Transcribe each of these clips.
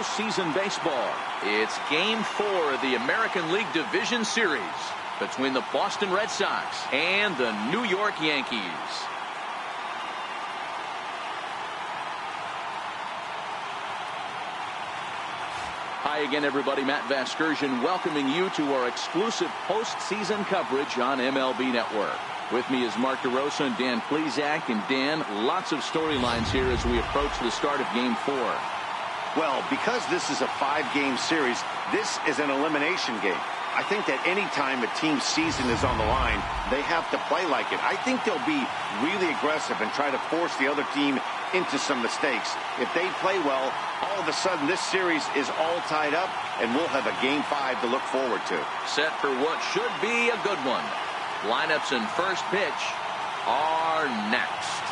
postseason baseball. It's Game 4 of the American League Division Series between the Boston Red Sox and the New York Yankees. Hi again, everybody. Matt Vasgersian welcoming you to our exclusive postseason coverage on MLB Network. With me is Mark DeRosa and Dan Plesac. And Dan, lots of storylines here as we approach the start of Game 4. Well, because this is a 5-game series, this is an elimination game. I think that any time a team's season is on the line, they have to play like it. I think they'll be really aggressive and try to force the other team into some mistakes. If they play well, all of a sudden this series is all tied up, and we'll have a Game 5 to look forward to. Set for what should be a good one. Lineups and first pitch are next.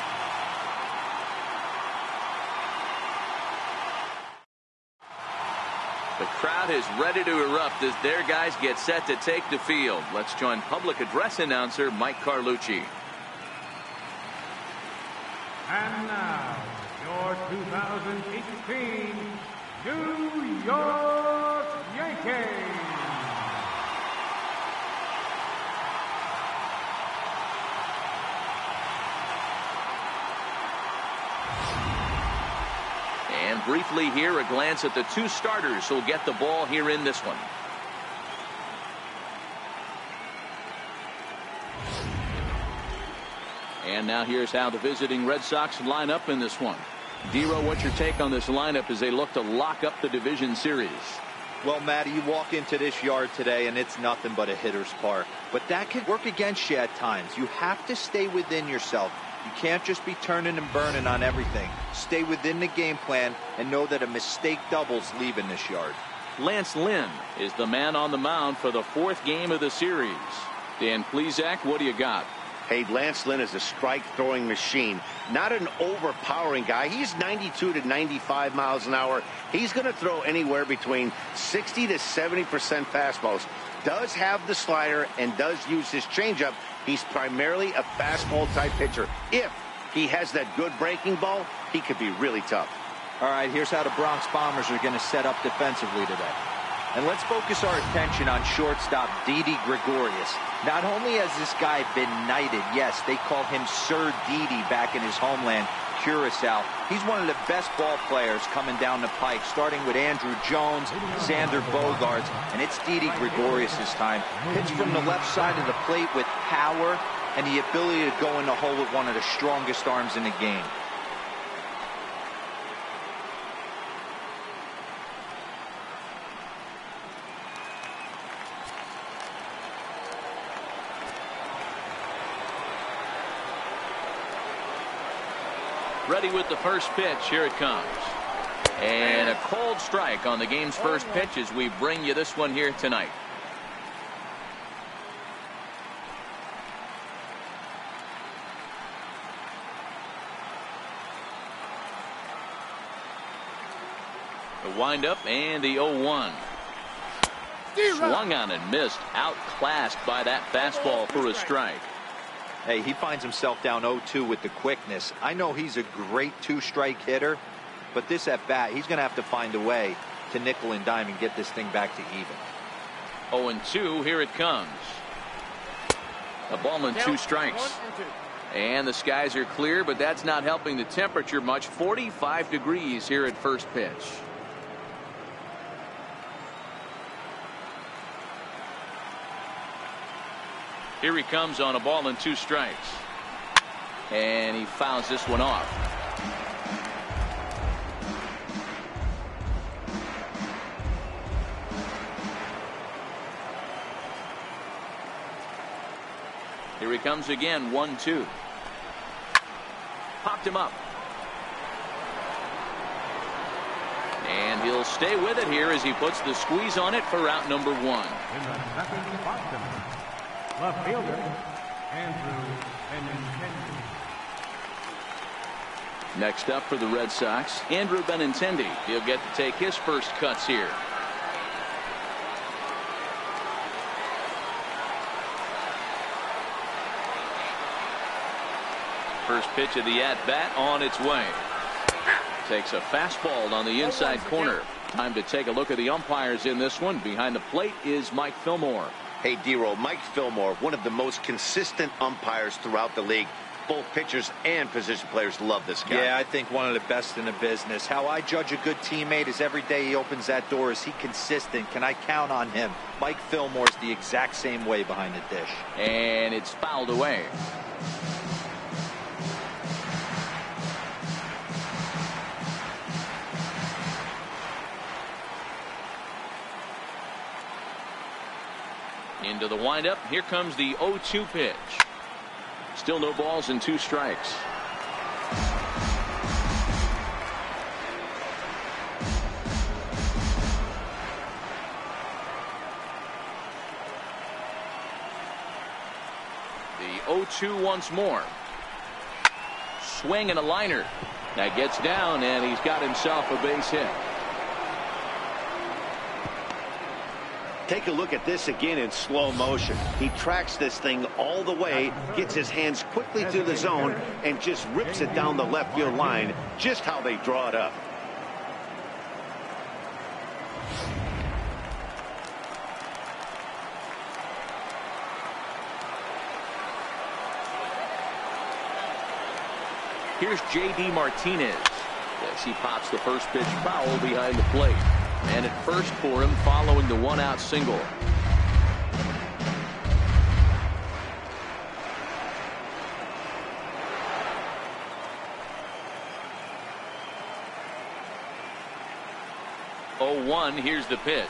The crowd is ready to erupt as their guys get set to take the field. Let's join public address announcer Mike Carlucci. And now, your 2018 New York Yankees. And briefly here, a glance at the two starters who'll get the ball here in this one. And now here's how the visiting Red Sox line up in this one. Dero, what's your take on this lineup as they look to lock up the division series? Well, Matty, you walk into this yard today and it's nothing but a hitter's park. But that could work against you at times. You have to stay within yourself. You can't just be turning and burning on everything. Stay within the game plan and know that a mistake doubles leaving this yard. Lance Lynn is the man on the mound for the 4th game of the series. Dan Plesac, what do you got? Hey, Lance Lynn is a strike-throwing machine. Not an overpowering guy. He's 92 to 95 miles an hour. He's going to throw anywhere between 60 to 70% fastballs. Does have the slider and does use his changeup. He's primarily a fastball-type pitcher. If he has that good breaking ball, he could be really tough. All right, here's how the Bronx Bombers are going to set up defensively today. And let's focus our attention on shortstop Didi Gregorius. Not only has this guy been knighted, yes, they call him Sir Didi back in his homeland, Curacao. He's one of the best ball players coming down the pike, starting with Andrew Jones, Xander Bogaerts, and it's Didi Gregorius this time. Pitch from the left side of the plate with power and the ability to go in the hole with one of the strongest arms in the game. Ready with the first pitch. Here it comes. And a cold strike on the game's first pitch as we bring you this one here tonight. The windup and the 0-1. Swung on and missed. Outclassed by that fastball for a strike. Hey, he finds himself down 0-2 with the quickness. I know he's a great two-strike hitter, but this at bat, he's going to have to find a way to nickel and dime and get this thing back to even. 0-2, here it comes. A ball and 2 strikes. And the skies are clear, but that's not helping the temperature much. 45 degrees here at first pitch. Here he comes on a ball and 2 strikes. And he fouls this one off. Here he comes again, 1-2. Popped him up. And he'll stay with it here as he puts the squeeze on it for out number 1. In the second box, left fielder, Andrew Benintendi. Next up for the Red Sox, Andrew Benintendi. He'll get to take his first cuts here. First pitch of the at-bat on its way. Takes a fastball on the inside corner. Time to take a look at the umpires in this one. Behind the plate is Mike Fillmore. Hey, D-Roll, Mike Fillmore, one of the most consistent umpires throughout the league. Both pitchers and position players love this guy. Yeah, I think one of the best in the business. How I judge a good teammate is every day he opens that door. Is he consistent? Can I count on him? Mike Fillmore's the exact same way behind the dish. And it's fouled away. Into the windup. Here comes the 0-2 pitch. Still no balls and 2 strikes. The 0-2 once more. Swing and a liner. That gets down, and he's got himself a base hit. Take a look at this again in slow motion. He tracks this thing all the way, gets his hands quickly to the zone, and just rips it down the left field line, just how they draw it up. Here's J.D. Martinez as he pops the first pitch foul behind the plate. And at first for him following the 1-out single. Oh, 1, here's the pitch.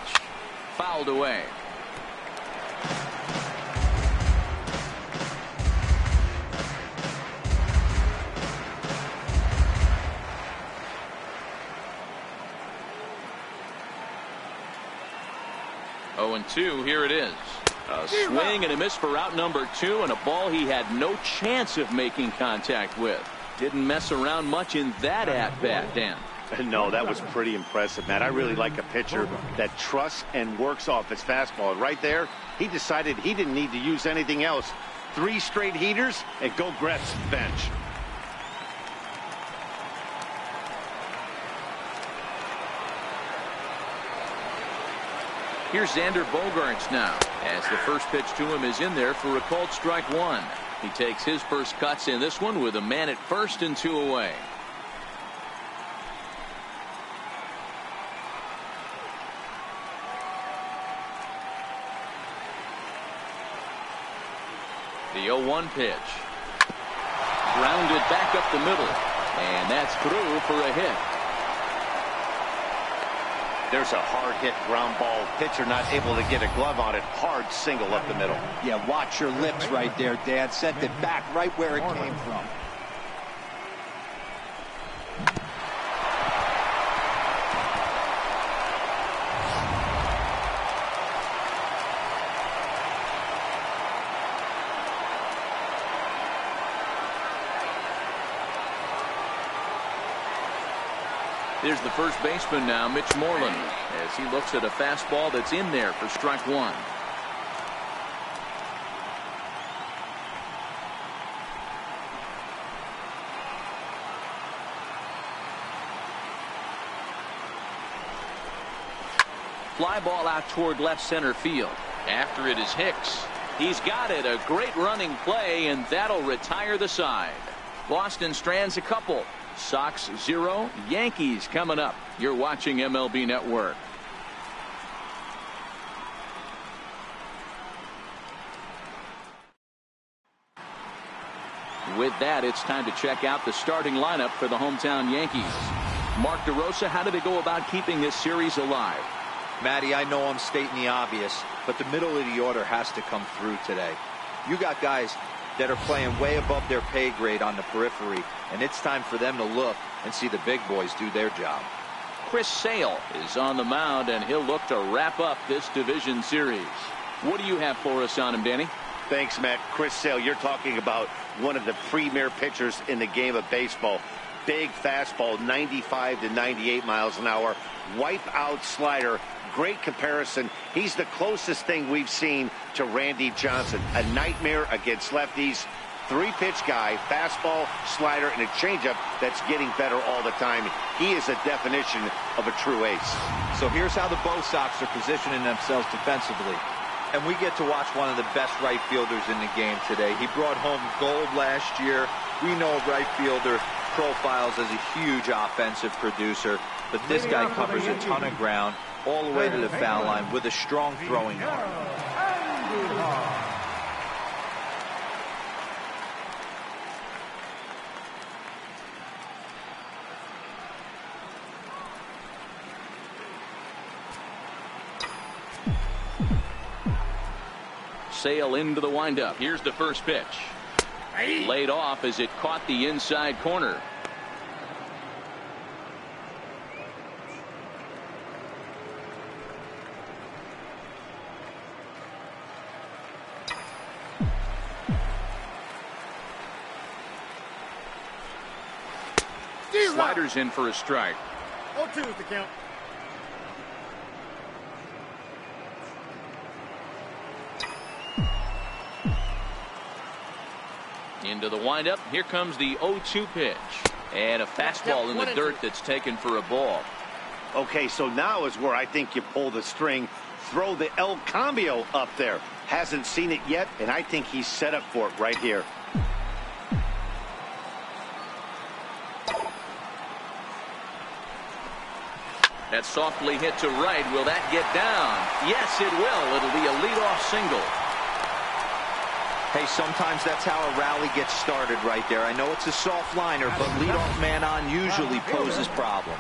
Fouled away. Oh, and 2, here it is. A swing and a miss for out number 2, and a ball he had no chance of making contact with. Didn't mess around much in that at-bat, Dan. No, that was pretty impressive, Matt. I really like a pitcher that trusts and works off his fastball. Right there, he decided he didn't need to use anything else. 3 straight heaters and go grab some bench. Here's Xander Bogaerts now, as the first pitch to him is in there for a called strike 1. He takes his first cuts in this one with a man at first and 2 away. The 0-1 pitch. Grounded back up the middle, and that's through for a hit. There's a hard hit ground ball. Pitcher not able to get a glove on it. Hard single up the middle. Yeah, watch your lips right there, Dad. Sent it back right where it came from. There's the first baseman now, Mitch Moreland, as he looks at a fastball that's in there for strike 1. Fly ball out toward left center field. After it is Hicks. He's got it. A great running play, and that'll retire the side. Boston strands a couple. Sox 0, Yankees coming up. You're watching MLB Network. With that, it's time to check out the starting lineup for the hometown Yankees. Mark DeRosa, how do they go about keeping this series alive? Matty, I know I'm stating the obvious, but the middle of the order has to come through today. You got guys that are playing way above their pay grade on the periphery, and it's time for them to look and see the big boys do their job. Chris Sale is on the mound, and he'll look to wrap up this division series. What do you have for us on him, Danny? Thanks, Matt. Chris Sale, you're talking about one of the premier pitchers in the game of baseball. Big fastball, 95 to 98 miles an hour. Wipe out slider. Great comparison. He's the closest thing we've seen to Randy Johnson. A nightmare against lefties. three-pitch guy, fastball, slider, and a changeup that's getting better all the time. He is a definition of a true ace. So here's how the Bo Sox are positioning themselves defensively. And we get to watch one of the best right fielders in the game today. He brought home gold last year. We know a right fielder profiles as a huge offensive producer, but this guy covers a ton of ground all the way to the foul line with a strong throwing arm. Sale into the windup. Here's the first pitch. Laid off as it caught the inside corner. Sliders in for a strike. 0-2 is the count. Into the windup. Here comes the 0-2 pitch. And a fastball in the dirt that's taken for a ball. Okay, so now is where I think you pull the string. Throw the El Cambio up there. Hasn't seen it yet, and I think he's set up for it right here. That's softly hit to right. Will that get down? Yes, it will. It'll be a leadoff single. Hey, sometimes that's how a rally gets started right there. I know it's a soft liner, but leadoff man on usually poses problems.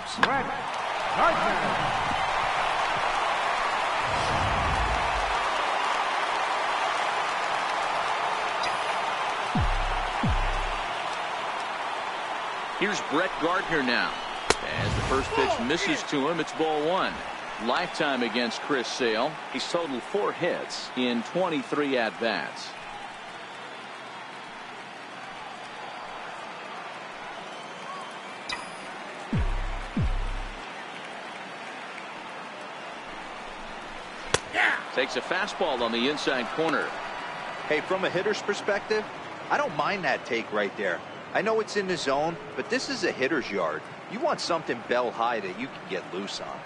Here's Brett Gardner now. As the first pitch misses to him, it's ball one. Lifetime against Chris Sale. He's totaled 4 hits in 23 at-bats. Takes a fastball on the inside corner. Hey, from a hitter's perspective, I don't mind that take right there. I know it's in the zone, but this is a hitter's yard. You want something bell high that you can get loose on.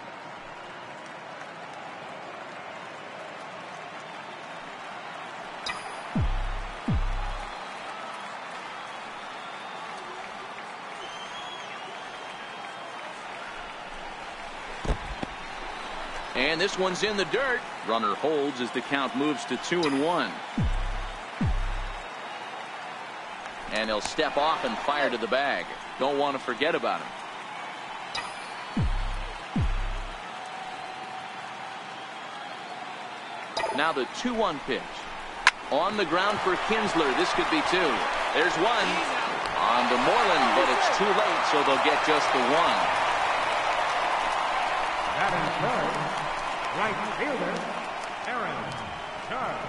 And this one's in the dirt. Runner holds as the count moves to 2-1. And he'll step off and fire to the bag. Don't want to forget about him. Now the 2-1 pitch. On the ground for Kinsler. This could be 2. There's one. On to Moreland, but it's too late, so they'll get just the 1. That is third. Right fielder, Aaron Judge.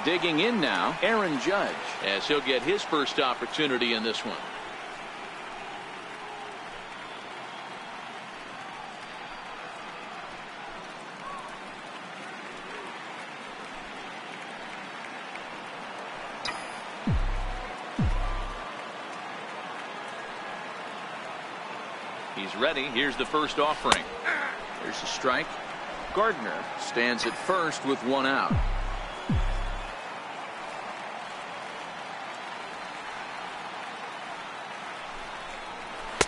Digging in now, Aaron Judge, as he'll get his first opportunity in this one. He's ready. Here's the first offering. There's a strike. Gardner stands at first with 1 out.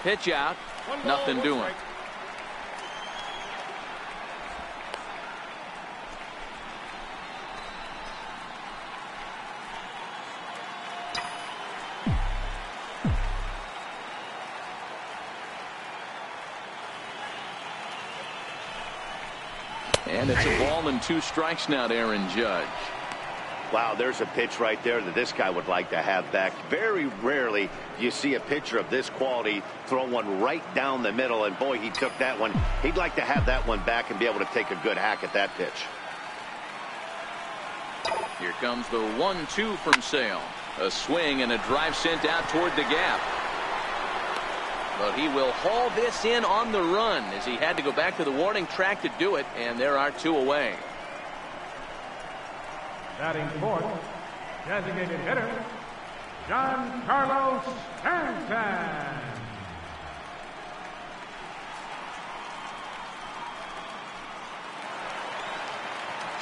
Pitch out. Nothing doing. And it's a ball and 2 strikes now to Aaron Judge. Wow, there's a pitch right there that this guy would like to have back. Very rarely do you see a pitcher of this quality throw one right down the middle, and boy, he took that one. He'd like to have that one back and be able to take a good hack at that pitch. Here comes the 1-2 from Sale. A swing and a drive sent out toward the gap. But he will haul this in on the run as he had to go back to the warning track to do it, and there are 2 away. Batting fourth, designated hitter, Giancarlo Stanton.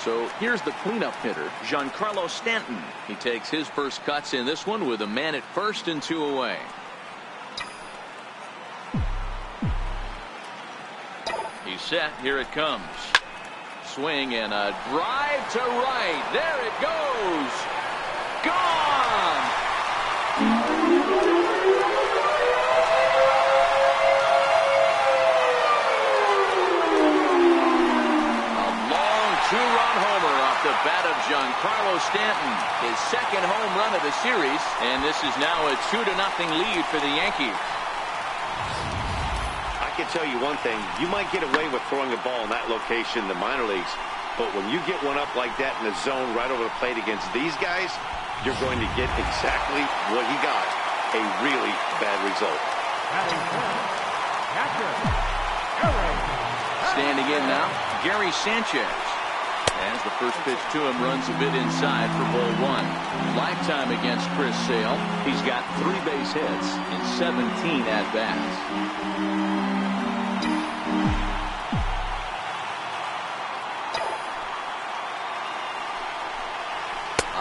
So here's the cleanup hitter, Giancarlo Stanton. He takes his first cuts in this one with a man at first and 2 away. He's set. Here it comes. Swing and a drive to right. There it goes. Gone. A long 2-run homer off the bat of Giancarlo Stanton. His second home run of the series, and this is now a 2-0 lead for the Yankees. I can tell you one thing, you might get away with throwing a ball in that location in the minor leagues, but when you get one up like that in the zone right over the plate against these guys, you're going to get exactly what he got, a really bad result. Standing in now, Gary Sanchez. As the first pitch to him runs a bit inside for ball 1. Lifetime against Chris Sale. He's got 3 base hits in 17 at-bats.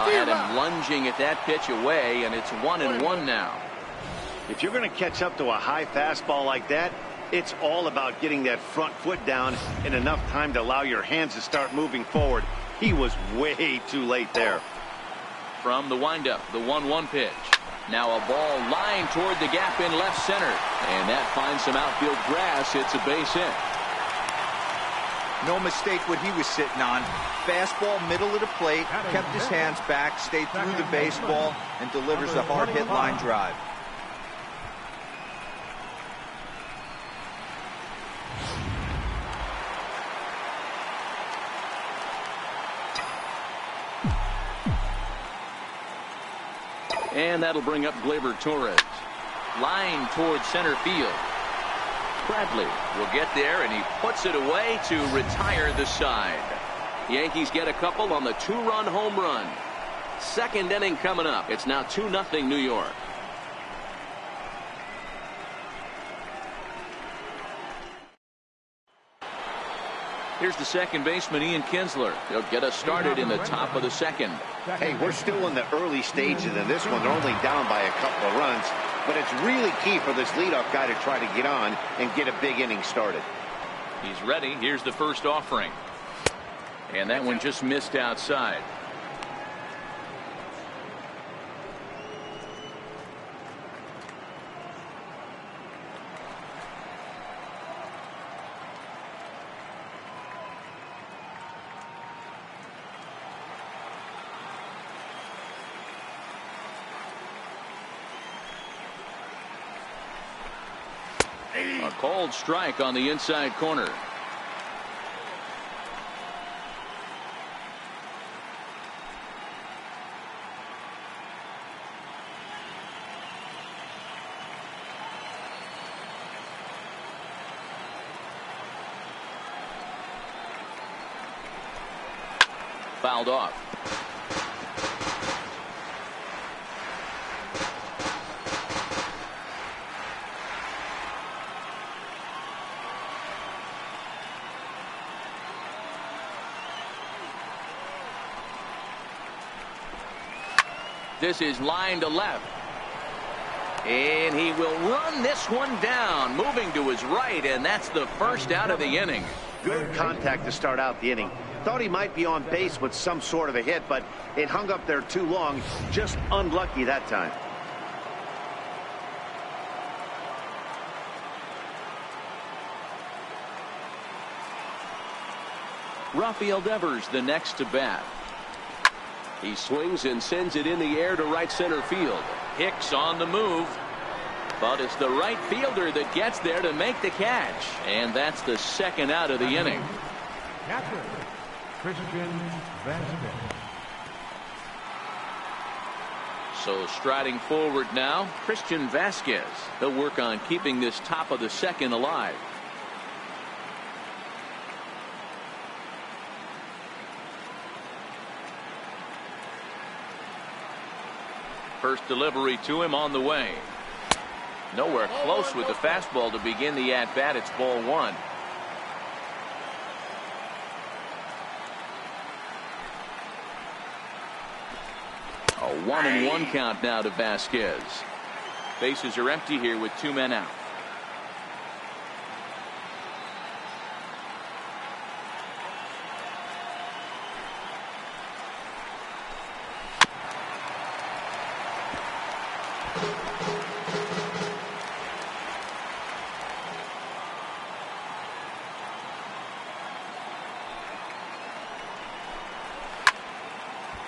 Had him lunging at that pitch away, and it's 1-1 now. If you're going to catch up to a high fastball like that, it's all about getting that front foot down in enough time to allow your hands to start moving forward. He was way too late there. From the windup, the 1-1 pitch. Now a ball lined toward the gap in left center, and that finds some outfield grass. It's a base hit. No mistake what he was sitting on. Fastball, middle of the plate, kept his hands back, stayed through the baseball, and delivers a hard hit line drive. And that'll bring up Gleyber Torres. Line towards center field. Bradley will get there, and he puts it away to retire the side. Yankees get a couple on the 2-run home run. Second inning coming up. It's now 2-0 New York. Here's the second baseman, Ian Kinsler. He'll get us started in the top of the second. Hey, we're still in the early stages of this one. They're only down by a couple of runs, but it's really key for this leadoff guy to try to get on and get a big inning started. He's ready. Here's the first offering. And that one just missed outside. A called strike on the inside corner. Fouled off. This is line to left. And he will run this one down, moving to his right, and that's the first out of the inning. Good contact to start out the inning. Thought he might be on base with some sort of a hit, but it hung up there too long. Just unlucky that time. Rafael Devers the next to bat. He swings and sends it in the air to right center field. Hicks on the move. But it's the right fielder that gets there to make the catch. And that's the second out of the inning. Catcher, Christian Vasquez. So striding forward now, Christian Vasquez. He'll work on keeping this top of the second alive. First delivery to him on the way. Nowhere close with the fastball to begin the at-bat. It's ball one. A 1-1 count now to Vasquez. Bases are empty here with 2 men out.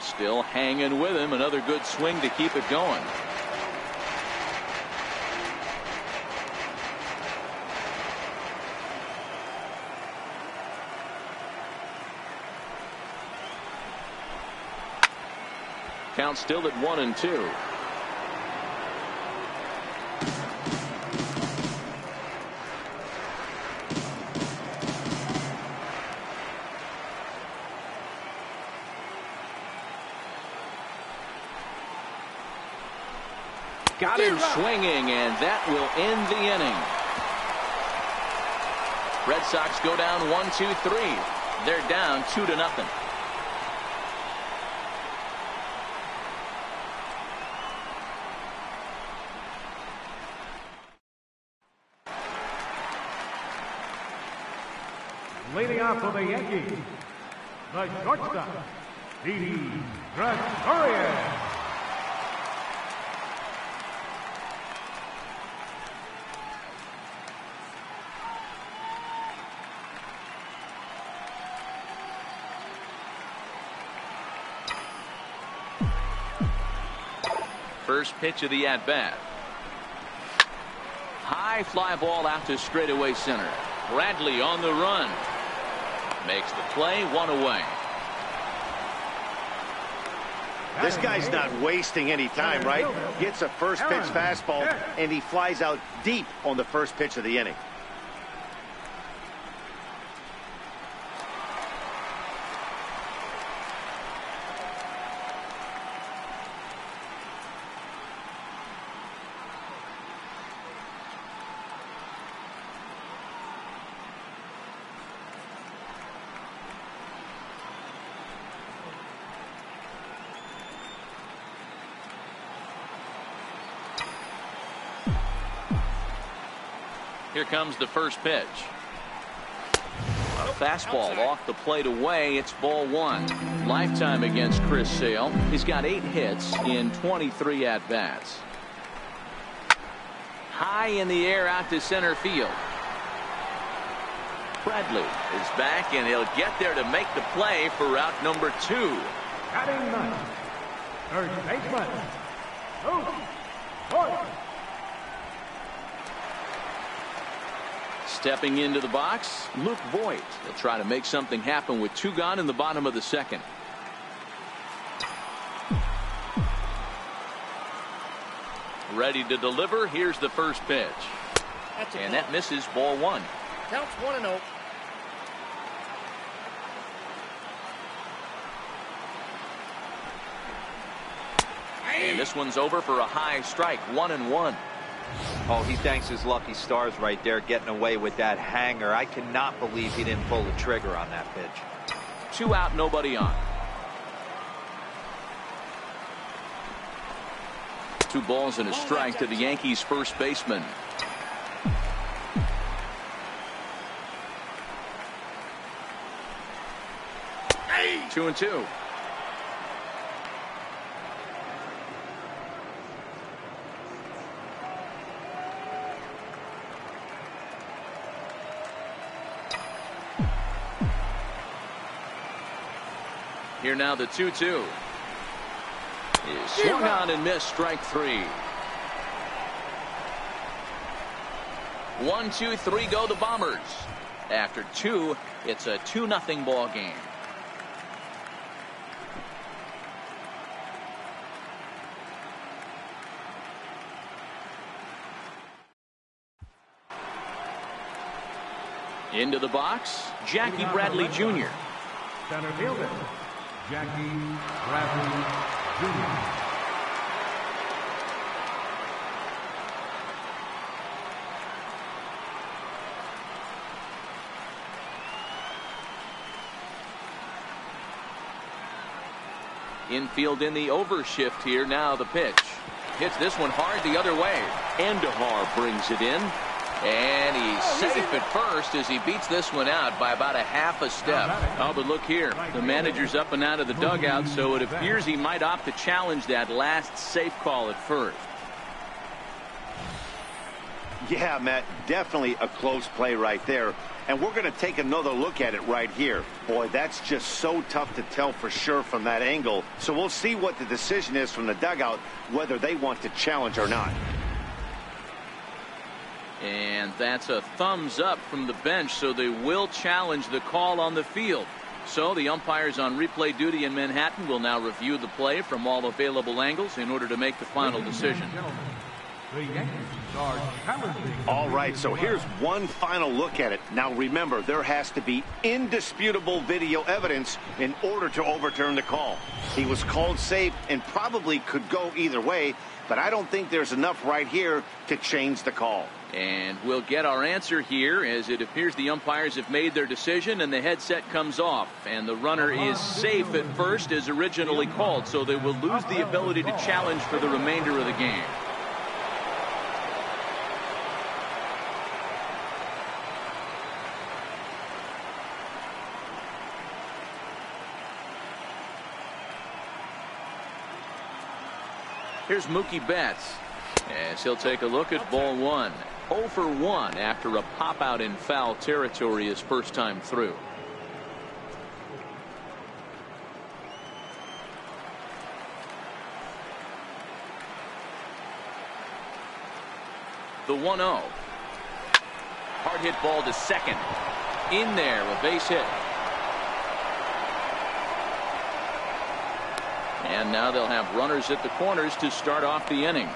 Still hanging with him. Another good swing to keep it going. Count still at 1-2. Got him swinging, and that will end the inning. Red Sox go down 1-2-3. They're down 2-0. Leading off for the Yankees, the shortstop, Gregorius. First pitch of the at-bat. High fly ball out to straightaway center. Bradley on the run. Makes the play, 1 away. This guy's not wasting any time, right? Gets a first pitch fastball, and he flies out deep on the first pitch of the inning. Here comes the first pitch. A fastball off the plate away. It's ball one. Lifetime against Chris Sale. He's got 8 hits in 23 at-bats. High in the air out to center field. Bradley is back, and he'll get there to make the play for route number 2. Batting ninth, third baseman, Luke Voit. Stepping into the box, Luke Voit. He'll try to make something happen with 2 gone in the bottom of the second. Ready to deliver. Here's the first pitch. And that misses, ball one. Counts 1-0. And this one's over for a high strike, 1-1. Oh, he thanks his lucky stars right there, getting away with that hanger. I cannot believe he didn't pull the trigger on that pitch. 2 out, nobody on. 2 balls and a strike to the Yankees first baseman. Hey. 2-2. Here now the 2-2. Is swung on and missed, strike 3. 1, 2, 3 go the Bombers. After 2, it's a 2-0 ball game. Into the box, Jackie Bradley Jr. Center fielder, Jackie Bradley Jr. Infield in the overshift here. Now the pitch. Hits this one hard the other way. Andahar brings it in. And he's safe at first as he beats this one out by about a half a step. Oh, but look here. The manager's up and out of the dugout, so it appears he might opt to challenge that last safe call at first. Yeah, Matt, definitely a close play right there. And we're going to take another look at it right here. Boy, that's just so tough to tell for sure from that angle. So we'll see what the decision is from the dugout, whether they want to challenge or not. And that's a thumbs up from the bench, so they will challenge the call on the field. So the umpires on replay duty in Manhattan will now review the play from all available angles in order to make the final decision. The Yankees are challenging. All right, so here's one final look at it. Now remember, there has to be indisputable video evidence in order to overturn the call. He was called safe and probably could go either way, but I don't think there's enough right here to change the call. And we'll get our answer here as it appears the umpires have made their decision and the headset comes off. And the runner is safe at first as originally called, so they will lose the ability to challenge for the remainder of the game. Here's Mookie Betts as he'll take a look at ball one. 0 for 1 after a pop out in foul territory his first time through. The 1-0. Hard hit ball to second. In there, a base hit. And now they'll have runners at the corners to start off the inning.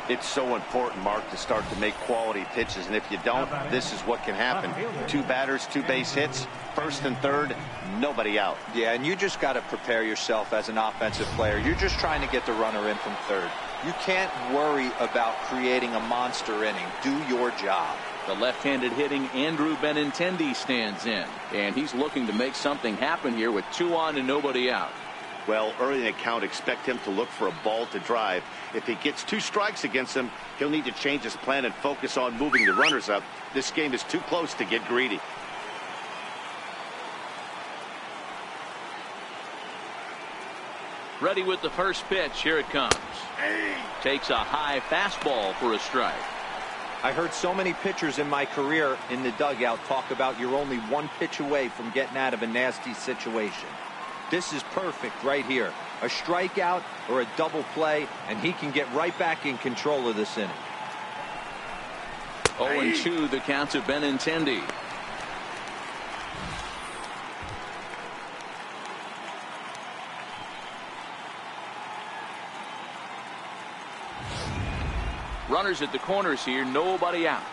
It's so important, Mark, to start to make quality pitches, and if you don't, this is what can happen. 2 batters, 2 base hits, first and third, nobody out. Yeah, and you just got to prepare yourself as an offensive player. You're just trying to get the runner in from third. You can't worry about creating a monster inning. Do your job. The left-handed hitting Andrew Benintendi stands in, and he's looking to make something happen here with 2 on and nobody out. Well, early in the count, expect him to look for a ball to drive. If he gets 2 strikes against him, he'll need to change his plan and focus on moving the runners up. This game is too close to get greedy. Ready with the first pitch. Here it comes. Takes a high fastball for a strike. I heard so many pitchers in my career in the dugout talk about you're only 1 pitch away from getting out of a nasty situation. This is perfect right here. A strikeout or a double play, and he can get right back in control of this inning. 0-2 the count to Benintendi. Runners at the corners here, nobody out.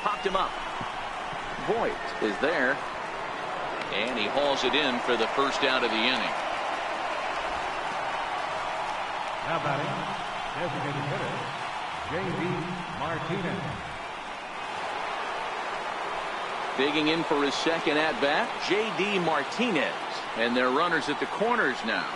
Popped him up. Voigt is there. And he hauls it in for the first out of the inning. Now batting, designated hitter, J.D. Martinez. Digging in for his second at-bat, J.D. Martinez. And they're runners at the corners now.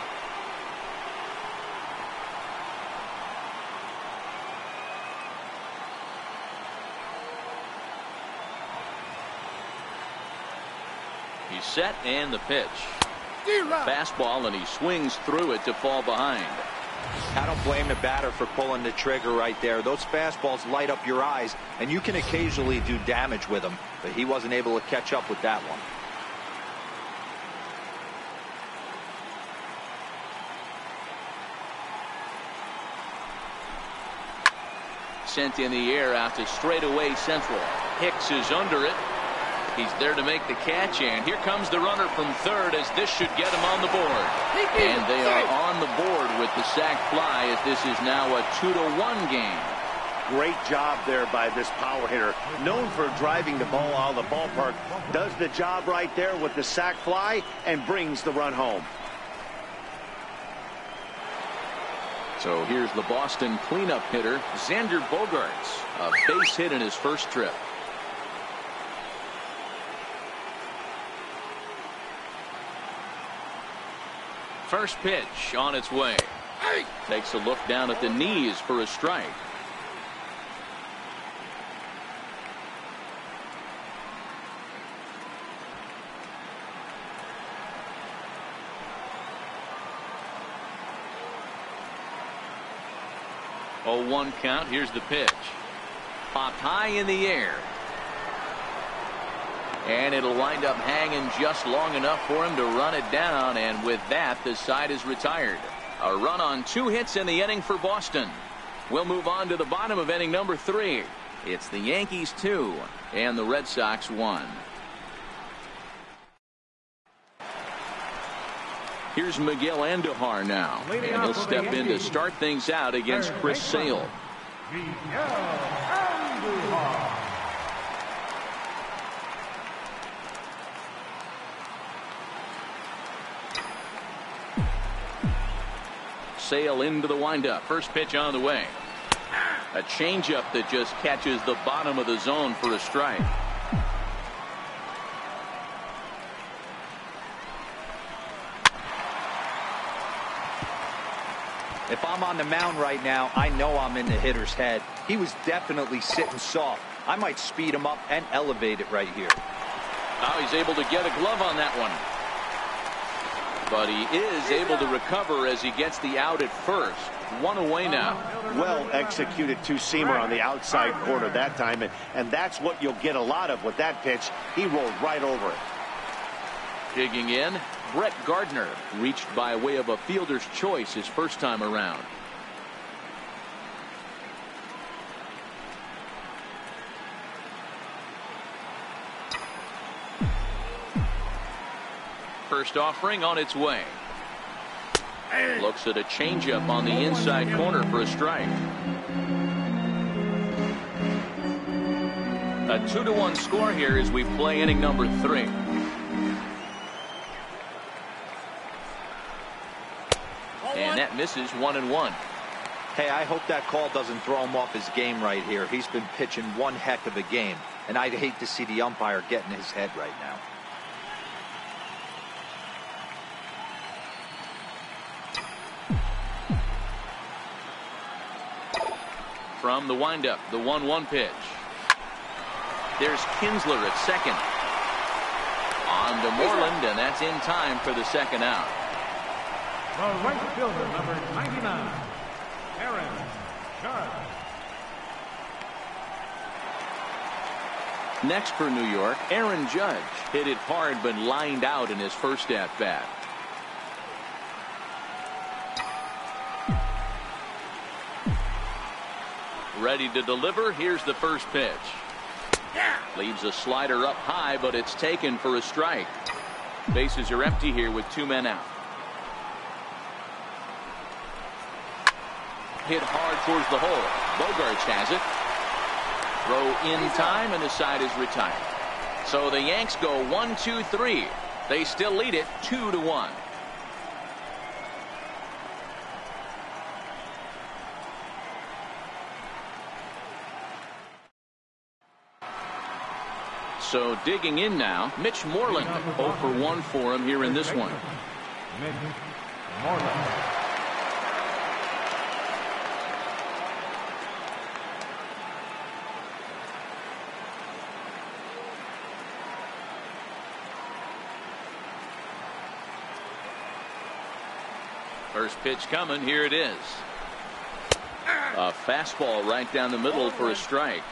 He's set and the pitch. Fastball, and he swings through it to fall behind. I don't blame the batter for pulling the trigger right there. Those fastballs light up your eyes, and you can occasionally do damage with them, but he wasn't able to catch up with that one. Sent in the air out to straightaway central. Hicks is under it. He's there to make the catch, and here comes the runner from third as this should get him on the board. And they are on the board with the sac fly as this is now a 2-1 game. Great job there by this power hitter. Known for driving the ball out of the ballpark. Does the job right there with the sac fly and brings the run home. So here's the Boston cleanup hitter, Xander Bogaerts. A base hit in his first trip. First pitch on its way. Takes a look down at the knees for a strike. Oh, 1 count. Here's the pitch. Popped high in the air. And it'll wind up hanging just long enough for him to run it down. And with that, the side is retired. A run on 2 hits in the inning for Boston. We'll move on to the bottom of inning number 3. It's the Yankees 2 and the Red Sox 1. Here's Miguel Andujar now, and he'll step in to start things out against Chris Sale. Sale into the windup. First pitch on the way. A changeup that just catches the bottom of the zone for a strike. If I'm on the mound right now, I know I'm in the hitter's head. He was definitely sitting soft. I might speed him up and elevate it right here. Now he's able to get a glove on that one. But he is able to recover as he gets the out at first. 1 away now. Well executed two-seamer on the outside corner that time. And that's what you'll get a lot of with that pitch. He rolled right over it. Digging in, Brett Gardner reached by way of a fielder's choice his first time around. First offering on its way. Looks at a changeup on the inside corner for a strike. A 2-1 score here as we play inning number 3. And that misses 1-1. Hey, I hope that call doesn't throw him off his game right here. He's been pitching one heck of a game, and I'd hate to see the umpire get in his head right now. From the windup, the 1-1 pitch. There's Kinsler at second. On to Moreland, and that's in time for the second out. The right fielder, number 99, Aaron Judge. Next for New York, Aaron Judge hit it hard but lined out in his first at bat. Ready to deliver. Here's the first pitch. Leaves a slider up high, but it's taken for a strike. Bases are empty here with 2 men out. Hit hard towards the hole. Bogarts has it. Throw in time, and the side is retired. So the Yanks go 1-2-3. They still lead it 2-1. So digging in now, Mitch Moreland. 0 for 1 for him here in this one. Mitch Moreland. First pitch coming. Here it is. A fastball right down the middle for a strike.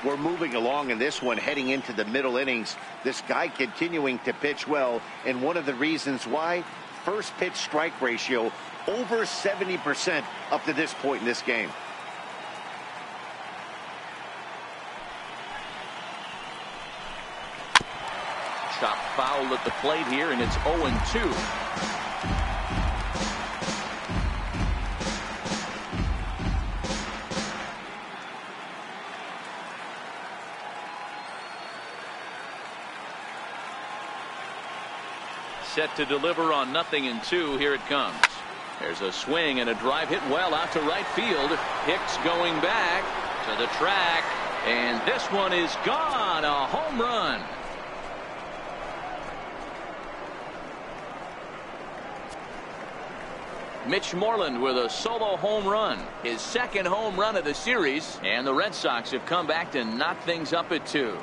We're moving along in this one, heading into the middle innings. This guy continuing to pitch well, and one of the reasons why, first pitch strike ratio over 70% up to this point in this game. Chop foul at the plate here, and it's 0-2. Set to deliver on 0-2. Here it comes. There's a swing and a drive hit well out to right field. Hicks going back to the track, and this one is gone. A home run. Mitch Moreland with a solo home run, his second home run of the series, and the Red Sox have come back to knock things up at 2.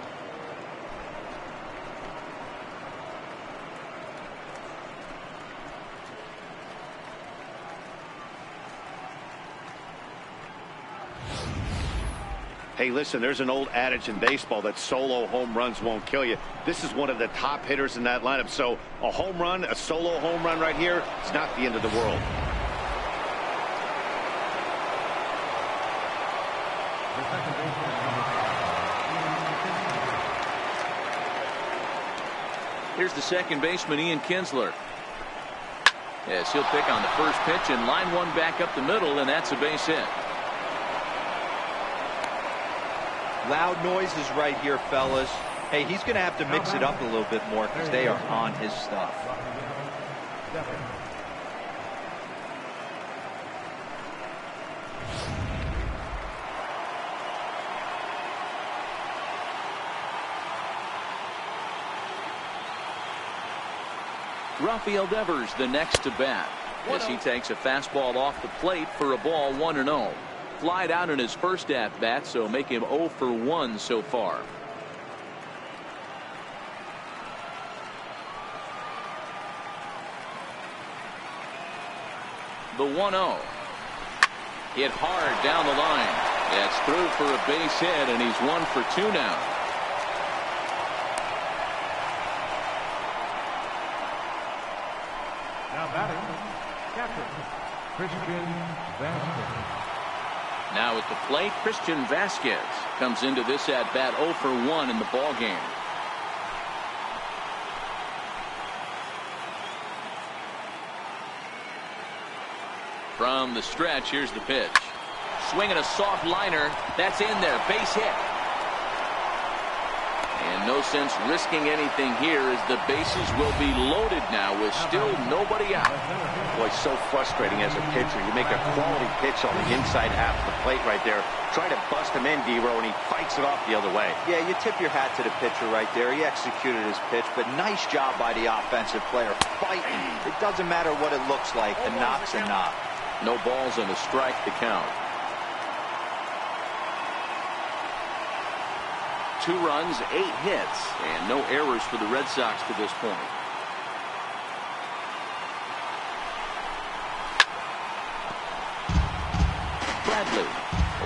Hey, listen, there's an old adage in baseball that solo home runs won't kill you. This is one of the top hitters in that lineup. So a home run, a solo home run right here, it's not the end of the world. Here's the second baseman, Ian Kinsler. Yes, he'll pick on the first pitch and line one back up the middle, and that's a base hit. Loud noises right here, fellas. Hey, he's going to have to mix it up a little bit more because they are on his stuff. Rafael Devers the next to bat. As he takes a fastball off the plate for a ball, 1-0. Flied out in his first at bat, so make him 0 for 1 so far. The 1-0 hit hard down the line. That's through for a base hit, and he's 1 for 2 now. Now batting, catcher, Christian Vasquez. Now at the plate, Christian Vasquez comes into this at bat 0 for 1 in the ball game. From the stretch, here's the pitch. Swinging a soft liner. That's in there. Base hit. And no sense risking anything here as the bases will be loaded now with still nobody out. Boy, it's so frustrating as a pitcher. You make a quality pitch on the inside half of the plate right there. Try to bust him in, D-Row, and he fights it off the other way. Yeah, you tip your hat to the pitcher right there. He executed his pitch, but nice job by the offensive player fighting. It doesn't matter what it looks like. A knock's a knock. No balls and a strike to count. 2 runs, 8 hits, and no errors for the Red Sox to this point. Bradley,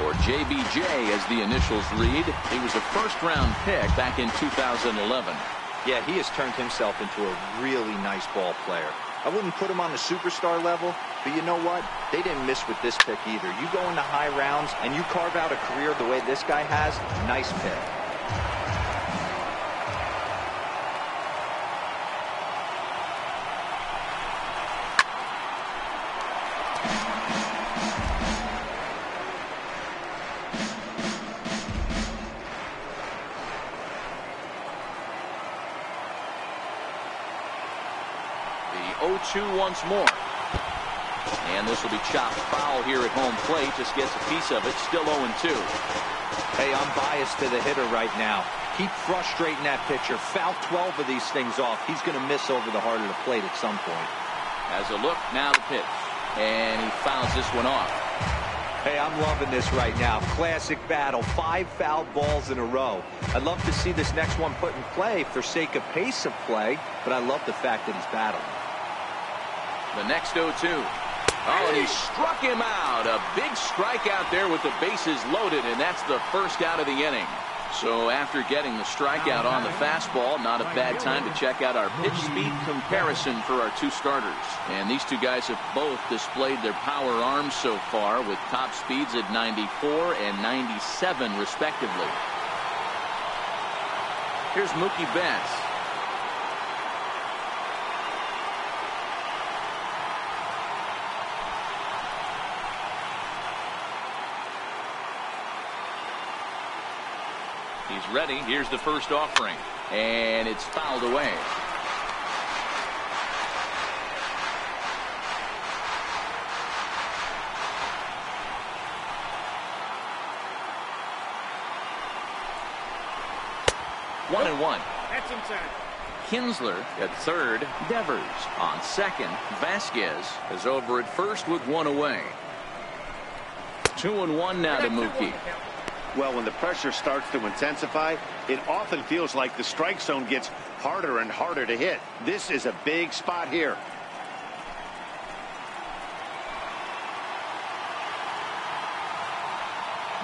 or JBJ as the initials read. He was a first-round pick back in 2011. Yeah, he has turned himself into a really nice ball player. I wouldn't put him on the superstar level, but you know what? They didn't miss with this pick either. You go into high rounds and you carve out a career the way this guy has, nice pick. The 0-2 once more. And this will be chopped foul here at home plate. Just gets a piece of it. Still 0-2. Hey, I'm biased to the hitter right now. Keep frustrating that pitcher. Foul 12 of these things off. He's going to miss over the heart of the plate at some point. As a look, now the pitch. And he fouls this one off. Hey, I'm loving this right now. Classic battle. 5 fouled balls in a row. I'd love to see this next one put in play for sake of pace of play, but I love the fact that he's battling. The next 0-2. Oh, and he struck him out. A big strikeout there with the bases loaded, and that's the first out of the inning. So after getting the strikeout on the fastball, not a bad time to check out our pitch speed comparison for our 2 starters. And these 2 guys have both displayed their power arms so far with top speeds at 94 and 97 respectively. Here's Mookie Betts. He's ready. Here's the first offering. And it's fouled away. One and one. That's inside. Kinsler at third. Devers on second. Vasquez is over at first with one away. 2-1 now to Mookie. Well, when the pressure starts to intensify, it often feels like the strike zone gets harder and harder to hit. This is a big spot here.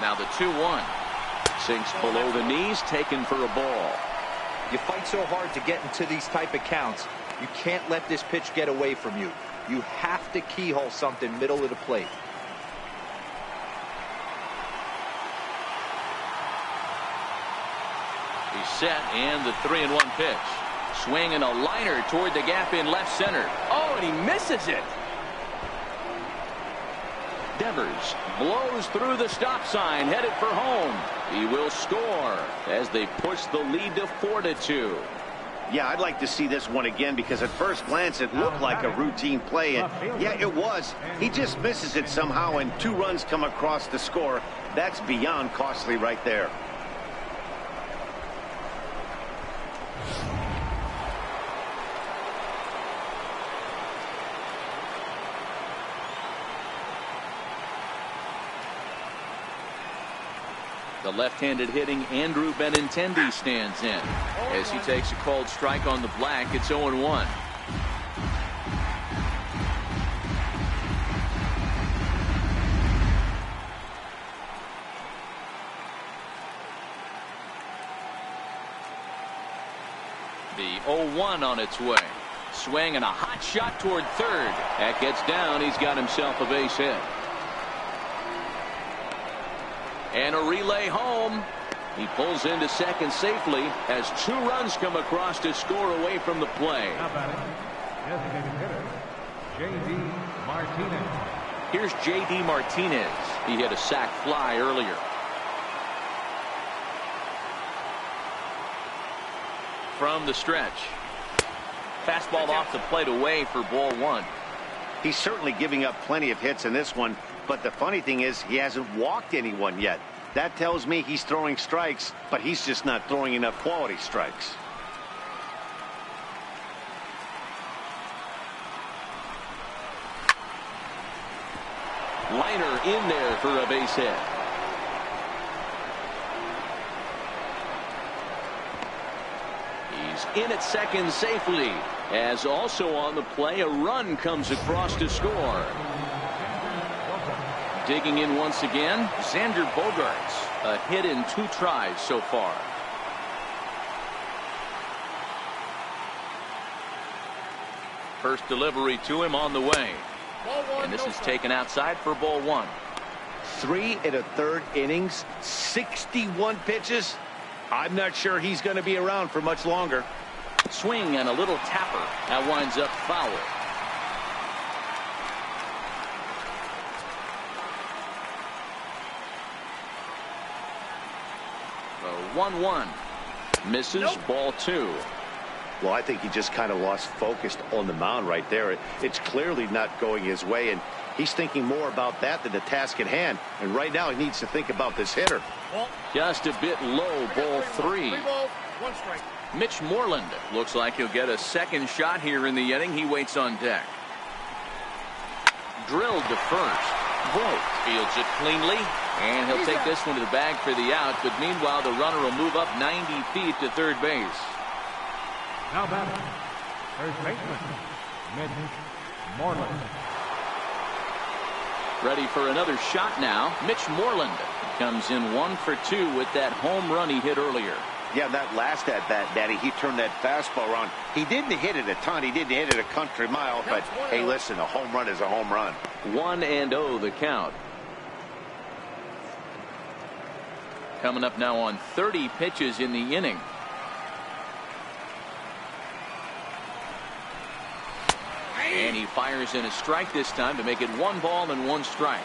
Now the 2-1. Sinks below the knees, taken for a ball. You fight so hard to get into these type of counts. You can't let this pitch get away from you. You have to keyhole something middle of the plate. He's set, and the 3-1 pitch. Swing and a liner toward the gap in left center. Oh, and he misses it. Devers blows through the stop sign, headed for home. He will score as they push the lead to 4-2. Yeah, I'd like to see this one again because at first glance it looked like a routine play. And yeah, it was. He just misses it somehow, and 2 runs come across the score. That's beyond costly right there. The left-handed hitting Andrew Benintendi stands in as he takes a called strike on the black. It's 0-1. The 0-1 on its way. Swing and a hot shot toward third. That gets down. He's got himself a base hit. And a relay home. He pulls into second safely as 2 runs come across to score away from the play. Now batting, designated hitter, J.D. Martinez. Here's J.D. Martinez. He hit a sac fly earlier. From the stretch. Fastball off the plate away for ball 1. He's certainly giving up plenty of hits in this one, but the funny thing is he hasn't walked anyone yet. That tells me he's throwing strikes, but he's just not throwing enough quality strikes. Liner in there for a base hit. He's in at second safely, as also on the play a run comes across to score. Digging in once again, Xander Bogaerts. A hit in 2 tries so far. First delivery to him on the way. And this is taken outside for ball 1. 3 1/3 innings, 61 pitches. I'm not sure he's going to be around for much longer. Swing and a little tapper. That winds up foul. The 1-1 misses. Ball 2. Well, I think he just kind of lost focus on the mound right there. It's clearly not going his way, and he's thinking more about that than the task at hand. And right now he needs to think about this hitter. Just a bit low. Ball 3. 3 balls, 1 strike. Mitch Moreland looks like he'll get a second shot here in the inning. He waits on deck. Drilled to first. Vogt fields it cleanly, and he'll take this one to the bag for the out. But meanwhile, the runner will move up 90 feet to third base. Now batting, first baseman, Mitch Moreland. Ready for another shot now. Mitch Moreland comes in 1 for 2 with that home run he hit earlier. Yeah, that last at bat, Daddy, he turned that fastball around. He didn't hit it a ton. He didn't hit it a country mile. But, hey, listen, a home run is a home run. 1-0 the count. Coming up now on 30 pitches in the inning. And he fires in a strike this time to make it 1 ball and 1 strike.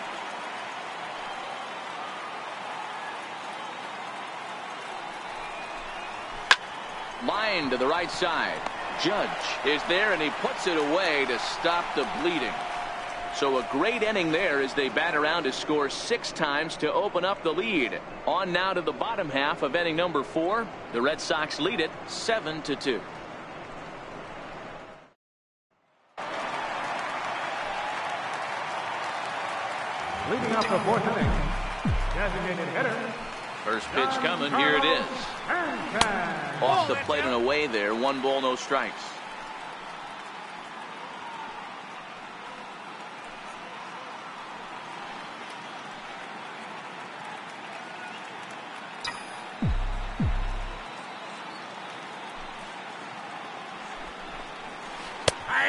Line to the right side. Judge is there, and he puts it away to stop the bleeding. So a great inning there as they bat around to score 6 times to open up the lead. On now to the bottom half of inning number 4. The Red Sox lead it 7-2. Leading up the fourth inning, designated hitter. First pitch coming. Here it is. Off the plate and away there. 1 ball, no strikes.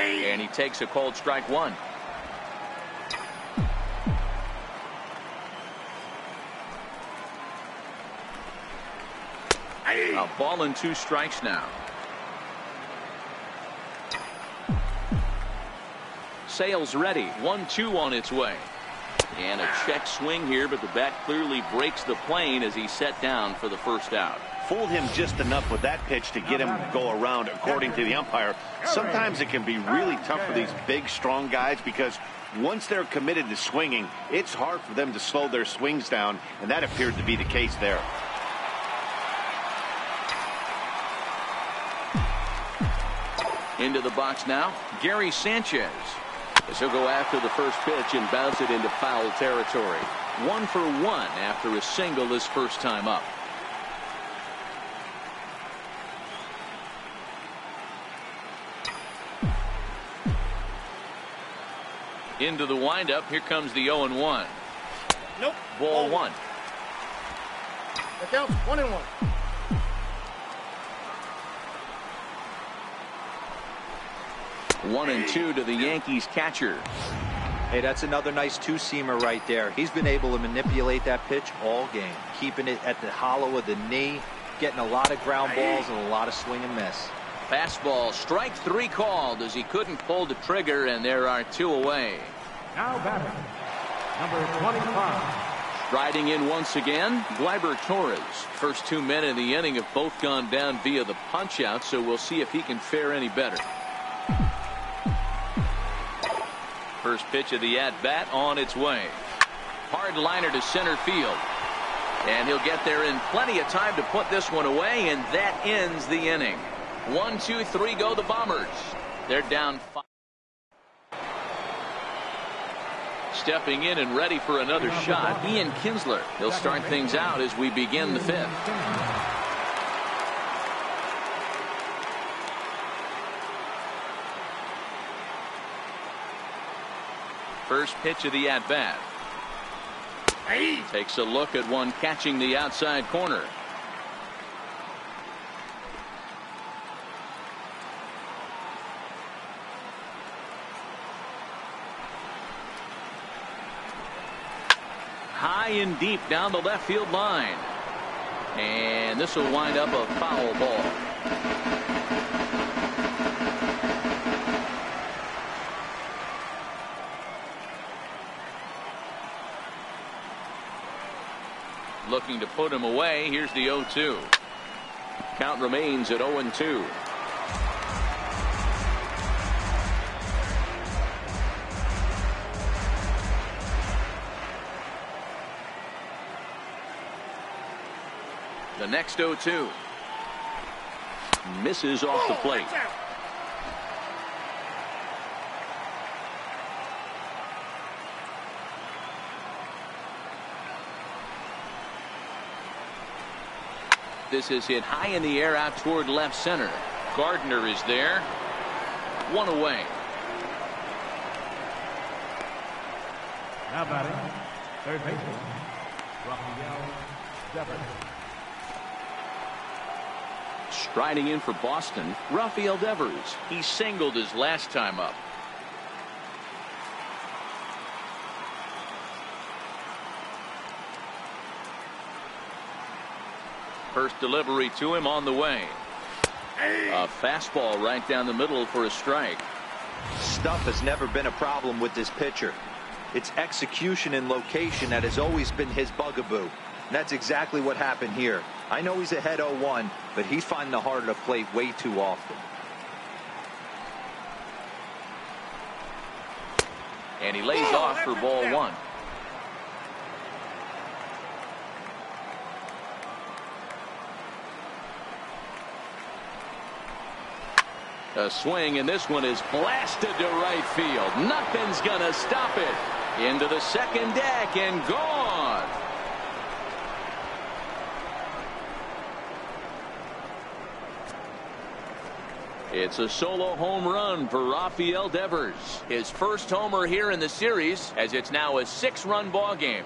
And he takes a cold strike 1. A ball and 2 strikes now. Sale's ready. 1-2 on its way. And a check swing here, but the bat clearly breaks the plane as he's set down for the first out. Fooled him just enough with that pitch to get him to go around, according to the umpire. Sometimes it can be really tough for these big, strong guys because once they're committed to swinging, it's hard for them to slow their swings down, and that appeared to be the case there. Into the box now, Gary Sanchez. As he'll go after the first pitch and bounce it into foul territory. 1 for 1 after a single his first time up. Into the windup. Here comes the 0-1. Nope. Ball 1. That counts. 1-1. One and 2 to the Yankees catcher. Hey, that's another nice two-seamer right there. He's been able to manipulate that pitch all game, keeping it at the hollow of the knee, getting a lot of ground balls and a lot of swing and miss. Fastball, strike 3 called as he couldn't pull the trigger, and there are 2 away. Now batting, number 25. Striding in once again, Gleyber Torres. First 2 men in the inning have both gone down via the punch-out, so we'll see if he can fare any better. First pitch of the at-bat on its way. Hard liner to center field. And he'll get there in plenty of time to put this one away, and that ends the inning. 1, 2, 3 go the Bombers. They're down 5. Stepping in and ready for another shot, Ian Kinsler. He'll start things out as we begin the 5th. First pitch of the at-bat. Takes a look at one catching the outside corner. High and deep down the left field line. And this will wind up a foul ball. Looking to put him away. Here's the 0-2. Count remains at 0-2. The next 0-2. Misses off the plate. This is hit high in the air out toward left center. Gardner is there. 1 away. Now batting, third baseman, Rafael Devers. Striding in for Boston, Rafael Devers. He singled his last time up. First delivery to him on the way. A fastball right down the middle for a strike. Stuff has never been a problem with this pitcher. It's execution and location that has always been his bugaboo. And that's exactly what happened here. I know he's ahead 0-1, but he's finding the heart of the plate way too often. And he lays off for ball 1. A swing, and this one is blasted to right field. Nothing's gonna stop it. Into the second deck and gone. It's a solo home run for Rafael Devers. His first homer here in the series, as it's now a 6-run ball game.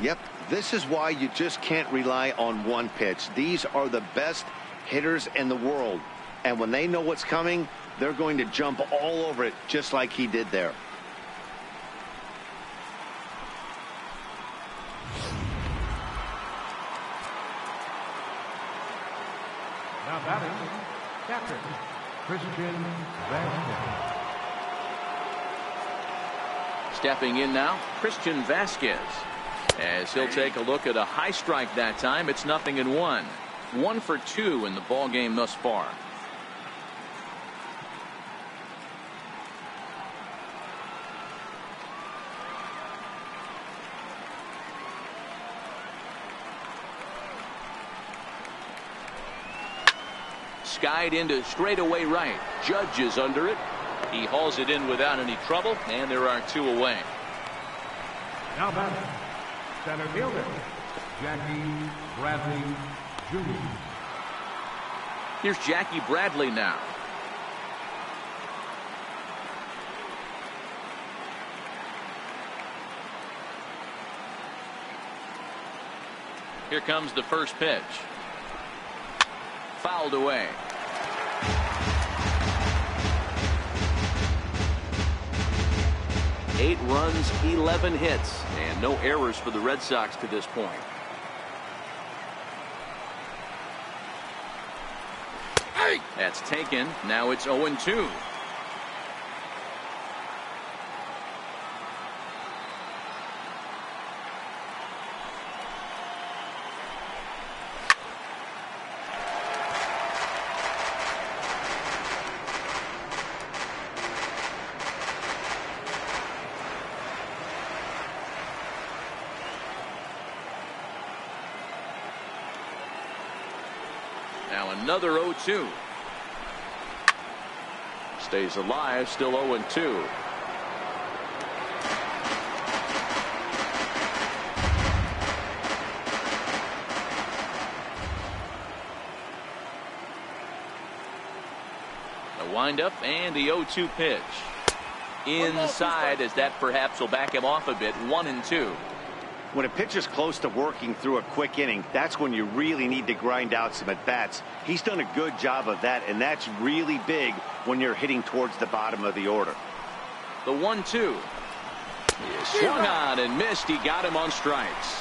Yep, this is why you just can't rely on one pitch. These are the best hitters in the world. And when they know what's coming, they're going to jump all over it, just like he did there. Now batting, captain, Christian Vasquez. Stepping in now, Christian Vasquez. As he'll take a look at a high strike that time. It's 0-1. 1 for 2 in the ball game thus far. Skied into straightaway right. Judge is under it. He hauls it in without any trouble, and there are 2 away. Now batting, center fielder, Jackie Bradley Jr. Here's Jackie Bradley now. Here comes the first pitch. Fouled away. Eight runs, 11 hits, and no errors for the Red Sox to this point. That's taken. Now it's 0-2. Now another 0-2. Stays alive, still 0-2. The windup and the 0-2 pitch. Inside, as that perhaps will back him off a bit. 1-2. When a pitcher's close to working through a quick inning, that's when you really need to grind out some at-bats. He's done a good job of that, and that's really big when you're hitting towards the bottom of the order. The 1-2. He swung on and missed. He got him on strikes.